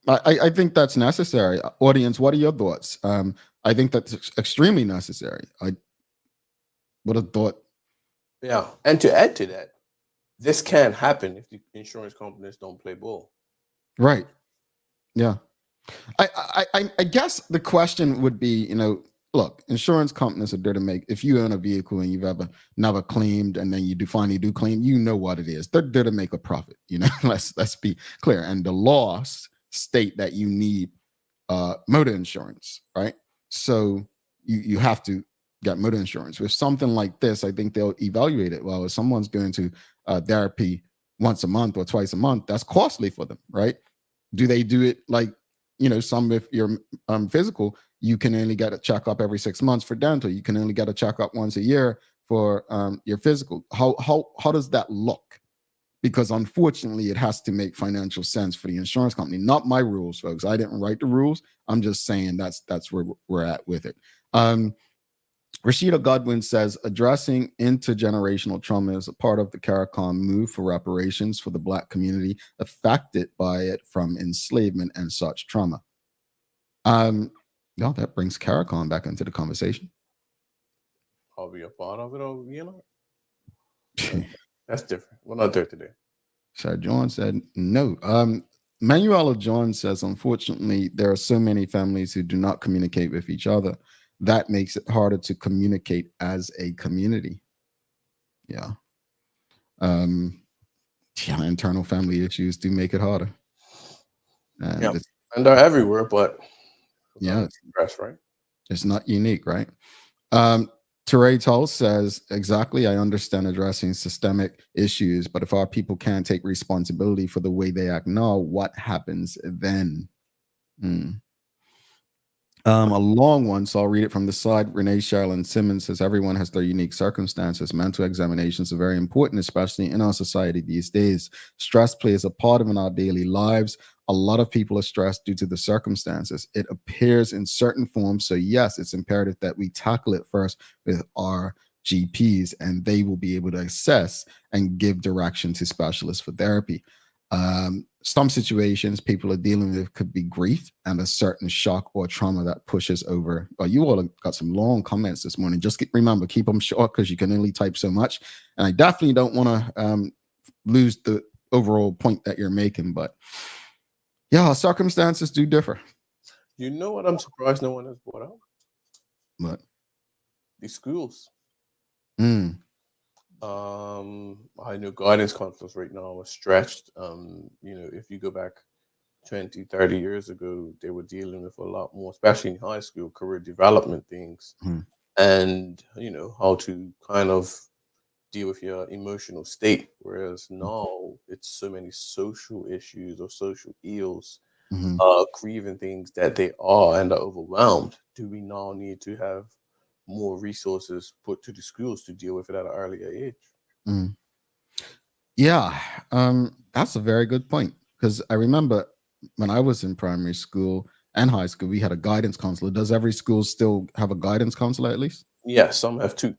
I think that's necessary. Audience, what are your thoughts? I think that's extremely necessary. What a thought. Yeah, and to add to that, this can happen if the insurance companies don't play ball. Right. Yeah. I guess the question would be, look, insurance companies are there to make, if you own a vehicle and you've never claimed and then you finally do claim, you know what it is. They're there to make a profit, let's be clear. And the laws state that you need motor insurance, right? So you have to get motor insurance. With something like this, I think they'll evaluate it. Well, if someone's going to therapy once a month or twice a month, that's costly for them, right? Do they do it like, some if you're physical, you can only get a checkup every 6 months. For dental, you can only get a checkup once a year for your physical. How does that look? Because unfortunately, it has to make financial sense for the insurance company. Not my rules, folks. I didn't write the rules. I'm just saying that's where we're at with it. Rashida Godwin says, addressing intergenerational trauma is a part of the CARICOM move for reparations for the Black community affected by it from enslavement and such trauma. No, that brings CARICOM back into the conversation. I'll be a part of it, or that's different. We're not there today. So John said no. Manuela John says, unfortunately, there are so many families who do not communicate with each other. That makes it harder to communicate as a community. Yeah. Internal family issues do make it harder. And they're everywhere, but it's right? It's not unique, right? Teray Tull says, exactly, I understand addressing systemic issues, but if our people can't take responsibility for the way they act now, what happens then? A long one, so I'll read it from the side. Renee Sherilyn Simmons says, everyone has their unique circumstances. Mental examinations are very important, especially in our society these days. Stress plays a part of in our daily lives. A lot of people are stressed due to the circumstances. It appears in certain forms. So yes, it's imperative that we tackle it first with our GPs, and they will be able to assess and give direction to specialists for therapy. some situations people are dealing with could be grief and a certain shock or trauma that pushes over. You all have got some long comments this morning. Just remember, keep them short because you can only type so much. And I definitely don't want to lose the overall point that you're making. But yeah, circumstances do differ. You know what I'm surprised no one has brought out? What? The schools. Mm. I know guidance counselors right now are stretched. If you go back 20, 30 years ago, they were dealing with a lot more, especially in high school, career development things, and how to kind of deal with your emotional state. Whereas now it's so many social issues or social ills, grieving things that they are and are overwhelmed. Do we now need to have more resources put to the schools to deal with it at an earlier age? Yeah, that's a very good point, because I remember when I was in primary school and high school, we had a guidance counselor. Does every school still have a guidance counselor at least? Yes, some have two.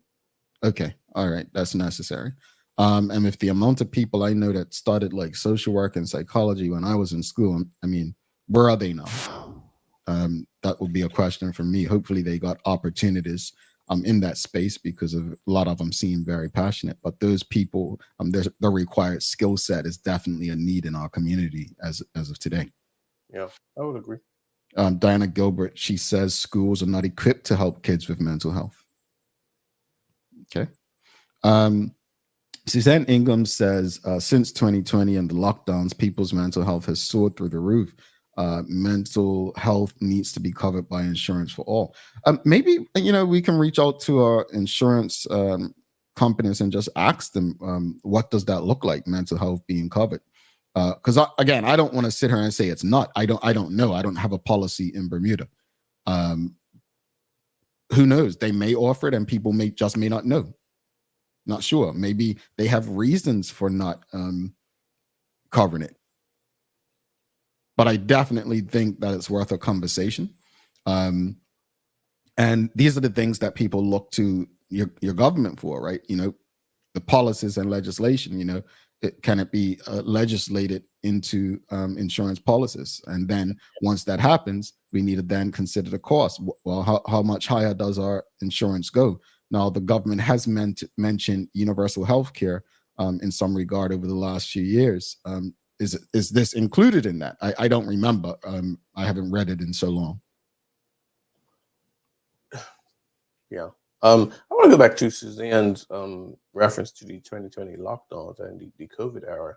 Okay, all right, that's necessary. And with the amount of people I know that started like social work and psychology when I was in school, I mean, where are they now? That would be a question for me. Hopefully they got opportunities in that space, because of a lot of them seem very passionate. But those people, the required skill set is definitely a need in our community as of today. Yeah, I would agree. Diana Gilbert, she says schools are not equipped to help kids with mental health. Okay. Suzanne Ingham says, since 2020 and the lockdowns, people's mental health has soared through the roof. Mental health needs to be covered by insurance for all. Maybe, we can reach out to our insurance companies and just ask them, what does that look like, mental health being covered? Because again, I don't want to sit here and say it's not. I don't know. I don't have a policy in Bermuda. Who knows? They may offer it and people may not know. Not sure. Maybe they have reasons for not covering it. But I definitely think that it's worth a conversation. And these are the things that people look to your government for, right? The policies and legislation, can it be legislated into insurance policies? And then once that happens, we need to then consider the cost. Well, how much higher does our insurance go? Now, the government has mentioned universal health care in some regard over the last few years. Is this included in that? I don't remember. I haven't read it in so long. Yeah. I want to go back to Suzanne's reference to the 2020 lockdowns and the COVID era.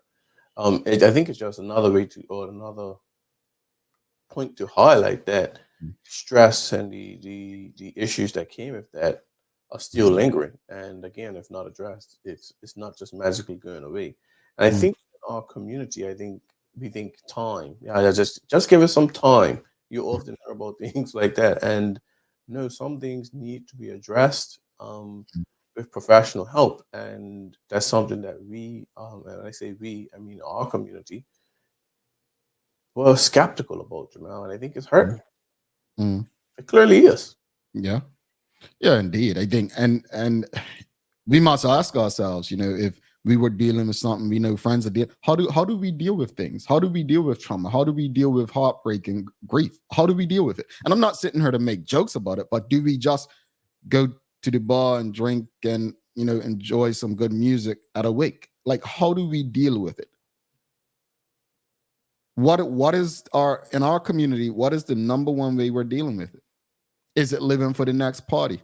I think it's just another another point to highlight that stress and the issues that came with that are still lingering. And again, if not addressed, it's not just magically going away. And I think in our community, we think time. Yeah, just give us some time. You often hear about things like that, and no, some things need to be addressed with professional help, and that's something that we, and I say we, I mean our community, were skeptical about, Jamal, and I think it's hurting. It clearly is. Yeah, indeed. I think, and we must ask ourselves, if we were dealing with something, we know friends are dealing. How do we deal with things? How do we deal with trauma? How do we deal with heartbreak and grief? How do we deal with it? And I'm not sitting here to make jokes about it, but do we just go to the bar and drink and enjoy some good music at a wake? Like, how do we deal with it? What is in our community? What is the number one way we're dealing with it? Is it living for the next party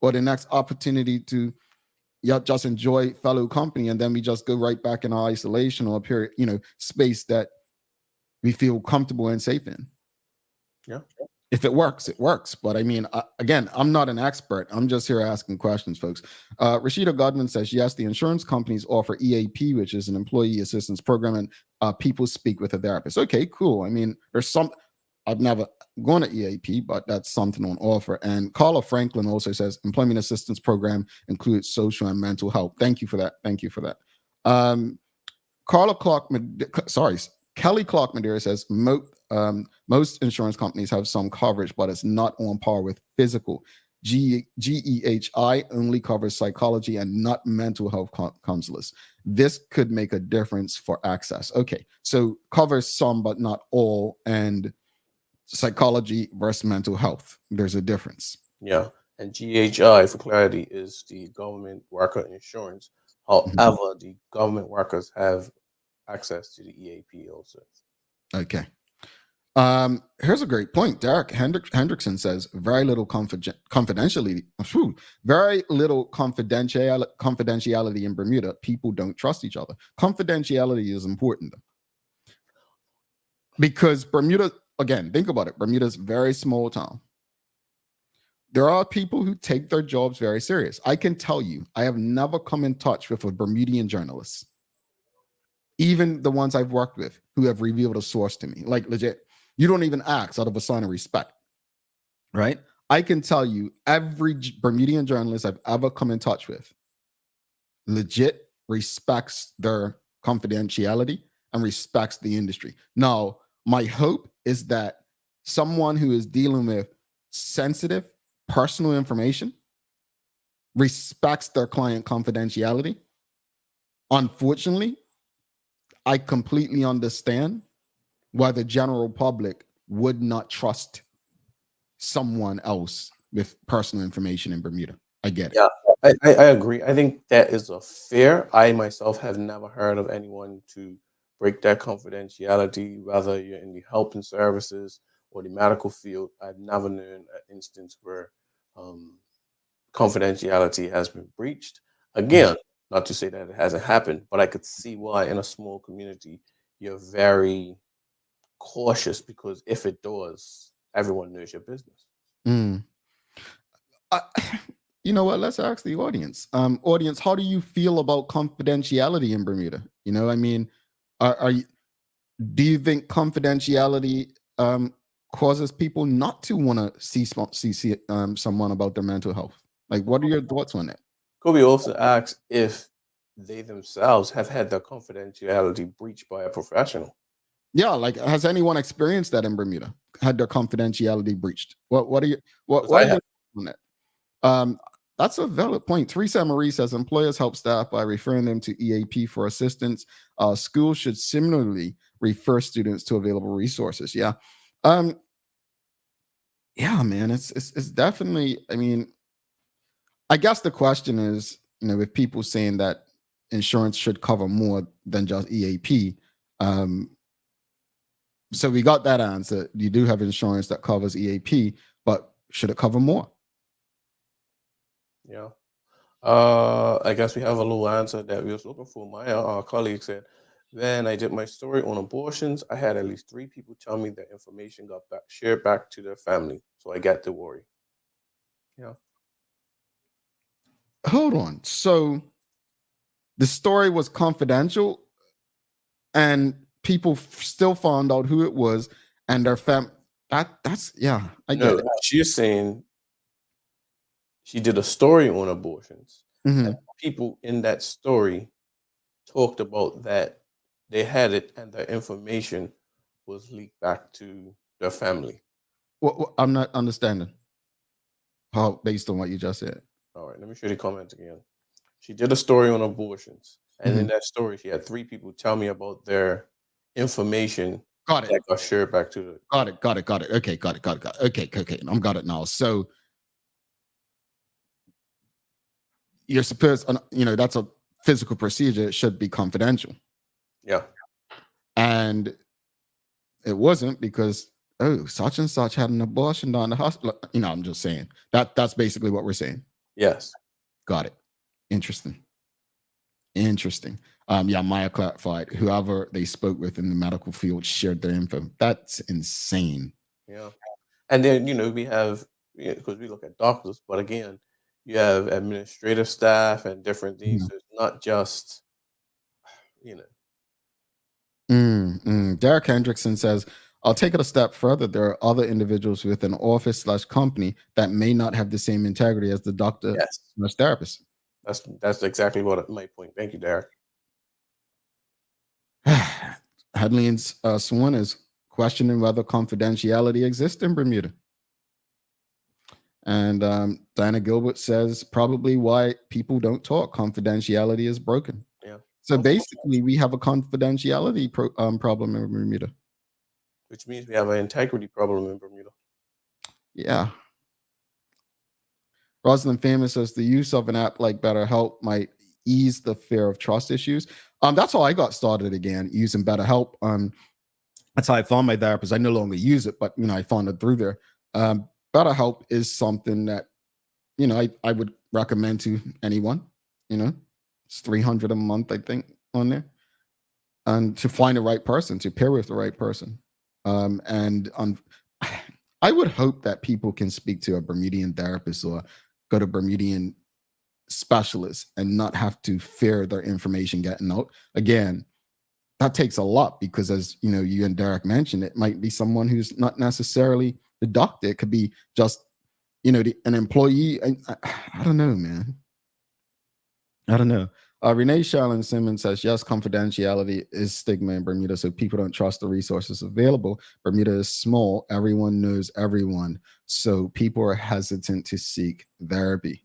or the next opportunity to just enjoy fellow company, and then we just go right back in our isolation or a period, space that we feel comfortable and safe in? Yeah. If it works, it works. But I mean, again, I'm not an expert. I'm just here asking questions, folks. Rashida Godwin says, yes, the insurance companies offer EAP, which is an employee assistance program, and people speak with a therapist. Okay, cool. I mean, I've never gone to EAP, but that's something on offer. And Carla Franklin also says employment assistance program includes social and mental health. Thank you for that. Kelly Clark Madeira says most insurance companies have some coverage, but it's not on par with physical. GEHI only covers psychology and not mental health counselors. This could make a difference for access. Okay, so covers some but not all, and psychology versus mental health. There's a difference. Yeah. And GHI, for clarity, is the government worker insurance. However, the government workers have access to the EAP also. Okay. Here's a great point. Derek Hendrickson says very little confidentiality. Very little confidentiality in Bermuda. People don't trust each other. Confidentiality is important though, because Bermuda, again, think about it. Bermuda's a very small town. There are people who take their jobs very serious. I can tell you, I have never come in touch with a Bermudian journalist, even the ones I've worked with, who have revealed a source to me. Like legit, you don't even ask out of a sign of respect, right? I can tell you, every Bermudian journalist I've ever come in touch with legit respects their confidentiality and respects the industry. Now, my hope is that someone who is dealing with sensitive personal information respects their client confidentiality. Unfortunately, I completely understand why the general public would not trust someone else with personal information in Bermuda. I get it. Yeah, I agree. I think that is a fair. I myself have never heard of anyone to break that confidentiality, whether you're in the helping services or the medical field. I've never known an instance where confidentiality has been breached. Again, not to say that it hasn't happened, but I could see why in a small community you're very cautious, because if it does, everyone knows your business. You know what? Let's ask the audience. Audience, how do you feel about confidentiality in Bermuda? You know, I mean, are you? Do you think confidentiality causes people not to want to see someone about their mental health? Like, what are your thoughts on that? Kobe also asks if they themselves have had their confidentiality breached by a professional. Yeah, like, has anyone experienced that in Bermuda? Had their confidentiality breached? What are you? What I are have. you on that? That's a valid point. Teresa Marie says employers help staff by referring them to EAP for assistance. Schools should similarly refer students to available resources. Yeah. Yeah, man, it's definitely, I mean, I guess the question is, you know, with people saying that insurance should cover more than just EAP. So we got that answer. You do have insurance that covers EAP, but should it cover more? Yeah. I guess we have a little answer that we was looking for. My colleague said, when I did my story on abortions, I had at least 3 people tell me that information got shared back to their family. So I got to worry. Yeah. Hold on. So the story was confidential and people still found out who it was and their that's yeah, I get it. She's saying she did a story on abortions. And people in that story talked about that they had it and the information was leaked back to their family. What I'm not understanding how, based on what you just said. All right, let me show you the comment again. She did a story on abortions, and in that story, she had 3 people tell me about their information that got shared back to the. Got it. Okay, got it. Okay, I'm got it now. So you're supposed, you know, that's a physical procedure. It should be confidential. Yeah. And it wasn't because, oh, such and such had an abortion down the hospital. You know, I'm just saying that's basically what we're saying. Yes. Got it. Interesting. Yeah, Maya clarified. Whoever they spoke with in the medical field shared their info. That's insane. Yeah. And then, you know, we have, because we look at doctors, but again, you have administrative staff and different things. So it's not just, you know. Derek Hendrickson says, I'll take it a step further. There are other individuals within office/company that may not have the same integrity as the doctor or therapist. That's exactly what my point. Thank you, Derek. Hadleen's Swan is questioning whether confidentiality exists in Bermuda. And Diana Gilbert says probably why people don't talk. Confidentiality is broken. Yeah. So basically, we have a confidentiality problem in Bermuda. Which means we have an integrity problem in Bermuda. Yeah. Rosalind Famous says the use of an app like BetterHelp might ease the fear of trust issues. That's how I got started again, using BetterHelp. That's how I found my therapist. I no longer use it, but I found it through there. BetterHelp is something that I would recommend to anyone. It's $300 a month, I think, on there, and to find the right person, to pair with the right person. I would hope that people can speak to a Bermudian therapist or go to Bermudian specialists and not have to fear their information getting out. Again, that takes a lot because, as you and Derek mentioned, it might be someone who's not necessarily the doctor. It could be just, an employee. I don't know, man. I don't know. Renee Charlene Simmons says, yes, confidentiality is stigma in Bermuda, so people don't trust the resources available. Bermuda is small. Everyone knows everyone. So people are hesitant to seek therapy.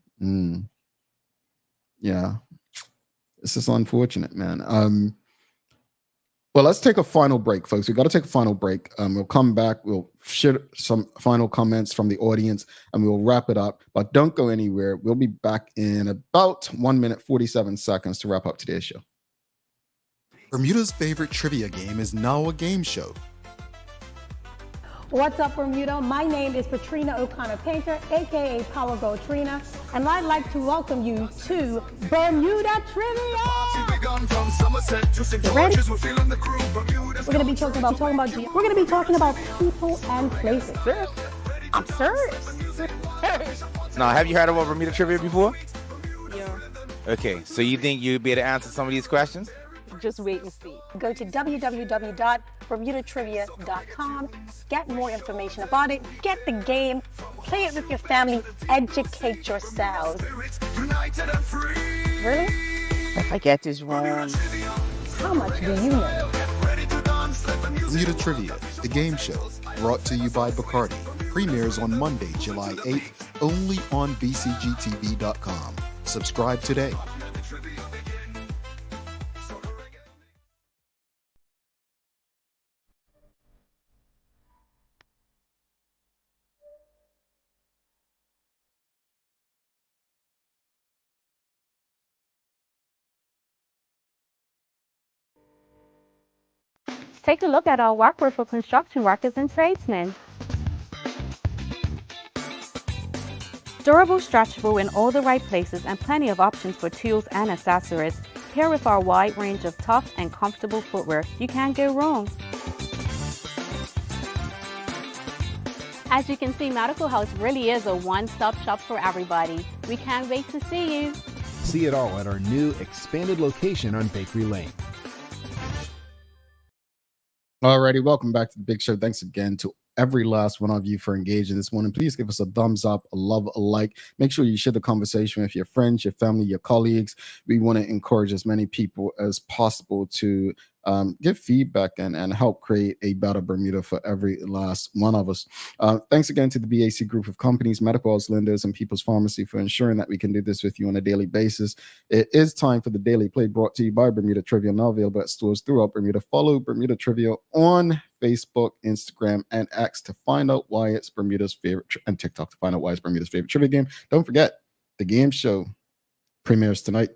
Yeah. This is unfortunate, man. Well, let's take a final break, folks. We've got to take a final break. We'll come back. We'll share some final comments from the audience, and we'll wrap it up. But don't go anywhere. We'll be back in about 1 minute, 47 seconds to wrap up today's show. Bermuda's favorite trivia game is now a game show. What's up, Bermuda? My name is Patrina O'Connor Painter, aka Power Girl Trina, and I'd like to welcome you to Bermuda Trivia. You ready? We're gonna be talking about people and places. I'm serious. Now, have you heard about Bermuda Trivia before? Yeah. Okay, so you think you'd be able to answer some of these questions? Just wait and see. Go to www.bermudatrivia.com. Get more information about it. Get the game. Play it with your family. Educate yourselves. Really? If I get this wrong, how much do you know? Bermuda Trivia, the game show, brought to you by Bacardi. Premieres on Monday, July 8th, only on bcgtv.com. Subscribe today. Take a look at our workwear for construction workers and tradesmen. Durable, stretchable in all the right places and plenty of options for tools and accessories. Here with our wide range of tough and comfortable footwear, you can't go wrong. As you can see, Medical House really is a one-stop shop for everybody. We can't wait to see you. See it all at our new expanded location on Bakery Lane. Alrighty, welcome back to the Big Show. Thanks again to every last one of you for engaging this morning. Please give us a thumbs up, a love, a like. Make sure you share the conversation with your friends, your family, your colleagues. We want to encourage as many people as possible to give feedback and help create a better Bermuda for every last one of us. Thanks again to the BAC group of companies, Medical House Lenders, and People's Pharmacy for ensuring that we can do this with you on a daily basis. It is time for the Daily Play, brought to you by Bermuda Trivia, now available at stores throughout Bermuda. Follow Bermuda Trivia on Facebook, Instagram, and X to find out why it's Bermuda's favorite, and TikTok to find out why it's Bermuda's favorite trivia game. Don't forget, the game show premieres tonight.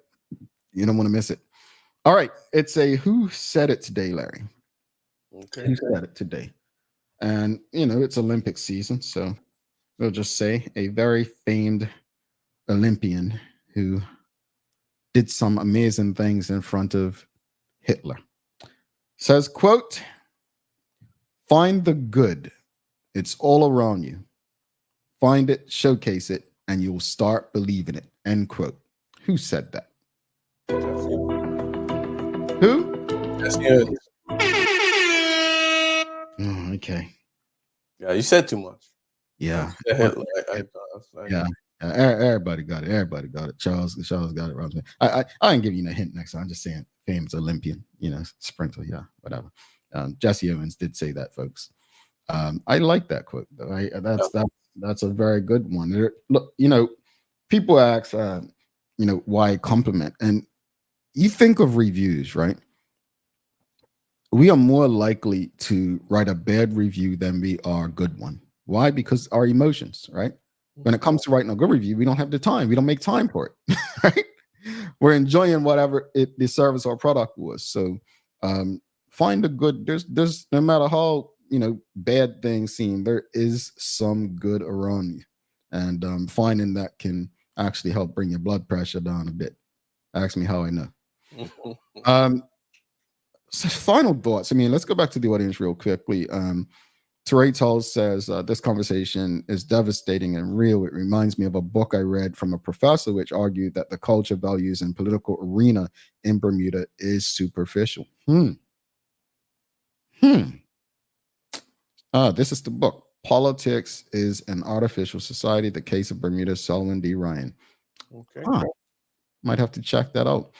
You don't want to miss it. All right, it's a Who Said It Today, Larry. Okay. Who said it today? And, it's Olympic season, so we'll just say a very famed Olympian who did some amazing things in front of Hitler. Says, quote, "Find the good. It's all around you. Find it, showcase it, and you'll start believing it." End quote. Who said that? Who? That's good. Oh, okay. Yeah, you said too much. Yeah. Yeah. Everybody got it. Everybody got it. Charles got it. Robin. I ain't giving you a hint next time. I'm just saying famous Olympian, sprinter. Yeah, whatever. Jesse Owens did say that, folks. I like that quote though. That's a very good one. Look, people ask, why compliment, and you think of reviews, right? We are more likely to write a bad review than we are a good one. Why? Because our emotions, right? When it comes to writing a good review, we don't have the time. We don't make time for it, right? We're enjoying whatever the service or product was. So find a good. There's no matter how bad things seem, there is some good around you, and finding that can actually help bring your blood pressure down a bit. Ask me how I know. So final thoughts. I mean, let's go back to the audience real quickly. Teray Tulls says, this conversation is devastating and real. It reminds me of a book I read from a professor which argued that the culture, values, and political arena in Bermuda is superficial. This is the book. Politics is an Artificial Society, The Case of Bermuda, Selwyn D. Ryan. Okay. Might have to check that out.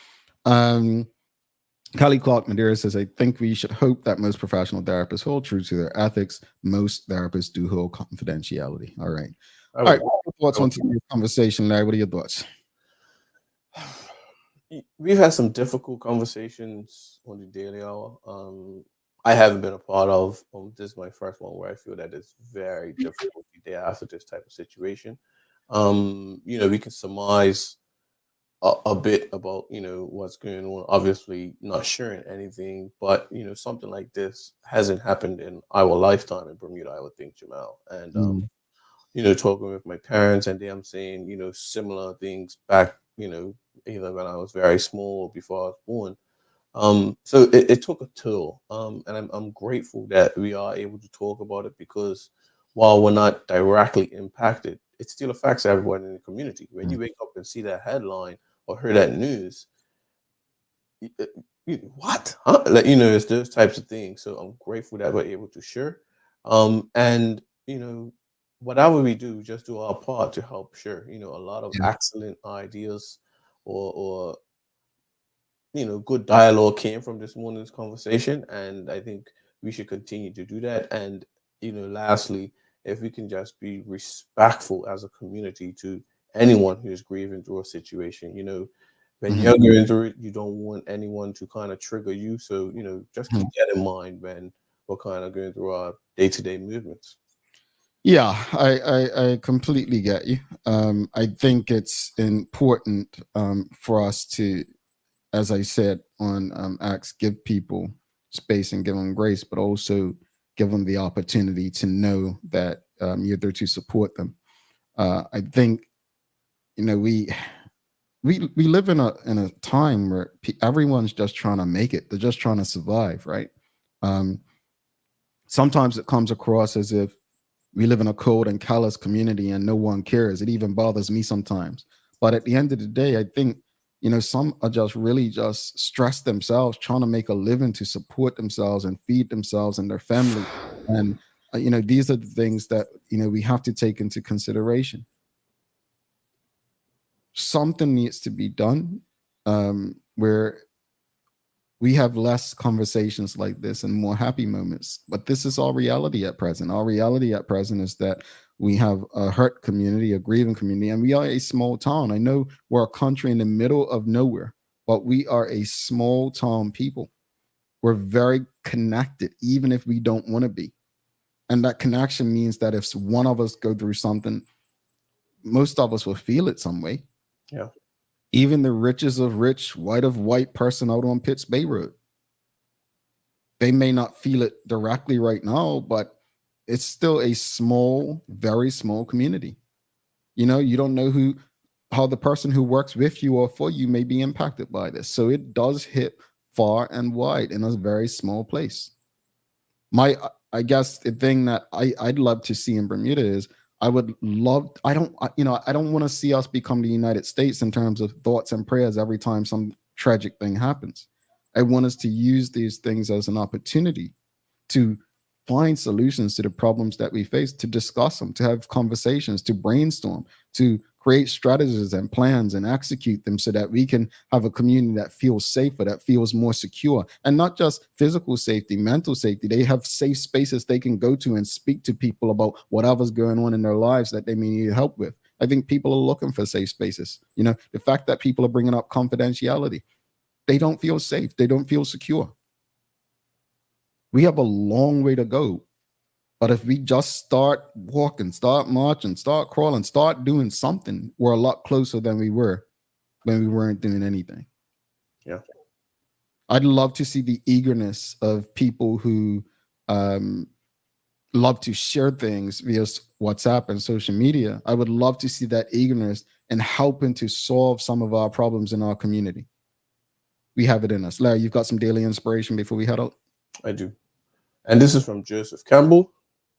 Kelly Clark Madeira says, I think we should hope that most professional therapists hold true to their ethics. Most therapists do hold confidentiality. All right. All right. Thoughts on today's conversation, Larry? What are your thoughts? We've had some difficult conversations on the Daily Hour. I haven't been a part of. This is my first one where I feel that it's very difficult the day after this type of situation. We can surmise a bit about what's going on. Obviously, not sharing anything, but something like this hasn't happened in our lifetime in Bermuda, I would think, Jamal. And talking with my parents and them saying similar things back either when I was very small or before I was born. So it took a toll, and I'm grateful that we are able to talk about it, because while we're not directly impacted, it still affects everyone in the community. When you wake up and see that headline or hear that news, what? Huh? It's those types of things. So I'm grateful that we're able to share. And whatever we do, just do our part to help share. A lot of excellent ideas or good dialogue came from this morning's conversation, and I think we should continue to do that. And lastly, if we can just be respectful as a community to anyone who is grieving through a situation, when you're going through it, you don't want anyone to kind of trigger you. So just keep that in mind when we're kind of going through our day-to-day movements. Yeah, I completely get you. I think it's important for us to, as I said on Acts, give people space and give them grace, but also give them the opportunity to know that you're there to support them. I think we live in a time where everyone's just trying to make it. They're just trying to survive, right? Sometimes it comes across as if we live in a cold and callous community and no one cares. It even bothers me sometimes. But at the end of the day, I think some are just really just stressed themselves, trying to make a living to support themselves and feed themselves and their family. And these are the things that we have to take into consideration. Something needs to be done where we have less conversations like this and more happy moments. But this is our reality at present. Our reality at present is that we have a hurt community, a grieving community, and we are a small town. I know we're a country in the middle of nowhere, but we are a small town people. We're very connected, even if we don't want to be. And that connection means that if one of us go through something, most of us will feel it some way. Yeah. Even the richest of rich, white of white person out on Pitts Bay Road. They may not feel it directly right now, but it's still a small, very small community. You don't know how the person who works with you or for you may be impacted by this. So it does hit far and wide in a very small place. I guess the thing that I'd love to see in Bermuda is I don't want to see us become the United States in terms of thoughts and prayers every time some tragic thing happens. I want us to use these things as an opportunity to find solutions to the problems that we face, to discuss them, to have conversations, to brainstorm, to create create strategies and plans and execute them so that we can have a community that feels safer, that feels more secure, and not just physical safety, mental safety. They have safe spaces they can go to and speak to people about whatever's going on in their lives that they may need help with. I think people are looking for safe spaces. You know, the fact that people are bringing up confidentiality, they don't feel safe. They don't feel secure. We have a long way to go. But if we just start walking, start marching, start crawling, start doing something, we're a lot closer than we were when we weren't doing anything. Yeah. I'd love to see the eagerness of people who love to share things via WhatsApp and social media. I would love to see that eagerness in helping to solve some of our problems in our community. We have it in us. Larry, you've got some daily inspiration before we head out? I do. And this is from Joseph Campbell.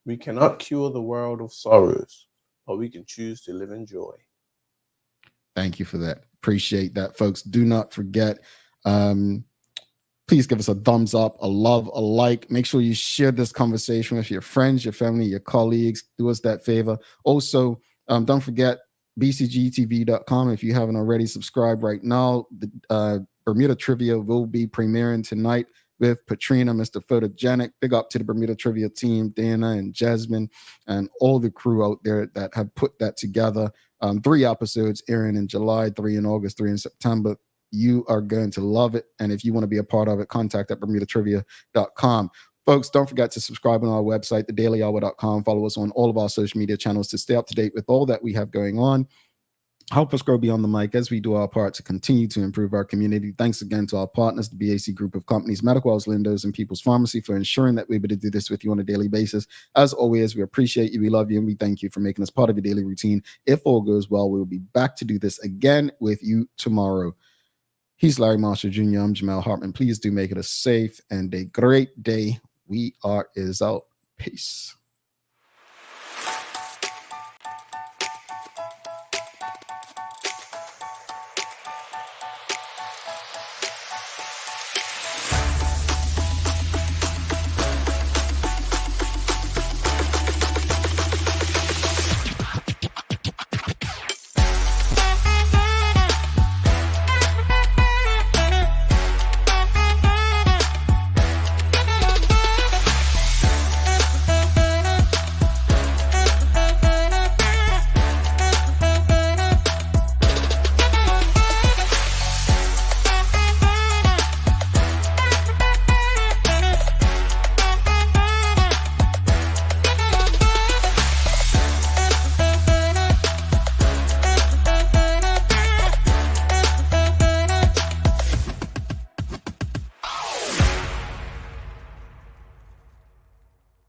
We cannot cure the world of sorrows, but we can choose to live in joy. Thank you for that. Appreciate that, folks. Do not forget, please give us a thumbs up, a love, a like. Make sure you share this conversation with your friends, your family, your colleagues. Do us that favor. Also, don't forget bcgtv.com. If you haven't already, subscribe right now. The Bermuda Trivia will be premiering tonight with Patrina, Mr. Photogenic. Big up to the Bermuda Trivia team, Dana and Jasmine, and all the crew out there that have put that together. 3 episodes airing in July, 3 in August, 3 in September. You are going to love it. And if you want to be a part of it, contact at bermudatrivia.com. Folks, don't forget to subscribe on our website, thedailyhour.com. Follow us on all of our social media channels to stay up to date with all that we have going on. Help us grow beyond the mic as we do our part to continue to improve our community. Thanks again to our partners, the BAC Group of Companies, Medical House Lindos, and People's Pharmacy for ensuring that we're able to do this with you on a daily basis. As always, we appreciate you, we love you, and we thank you for making us part of your daily routine. If all goes well, we will be back to do this again with you tomorrow. He's Larry Marshall Jr. I'm Jamel Hartman. Please do make it a safe and a great day. We are out. Peace.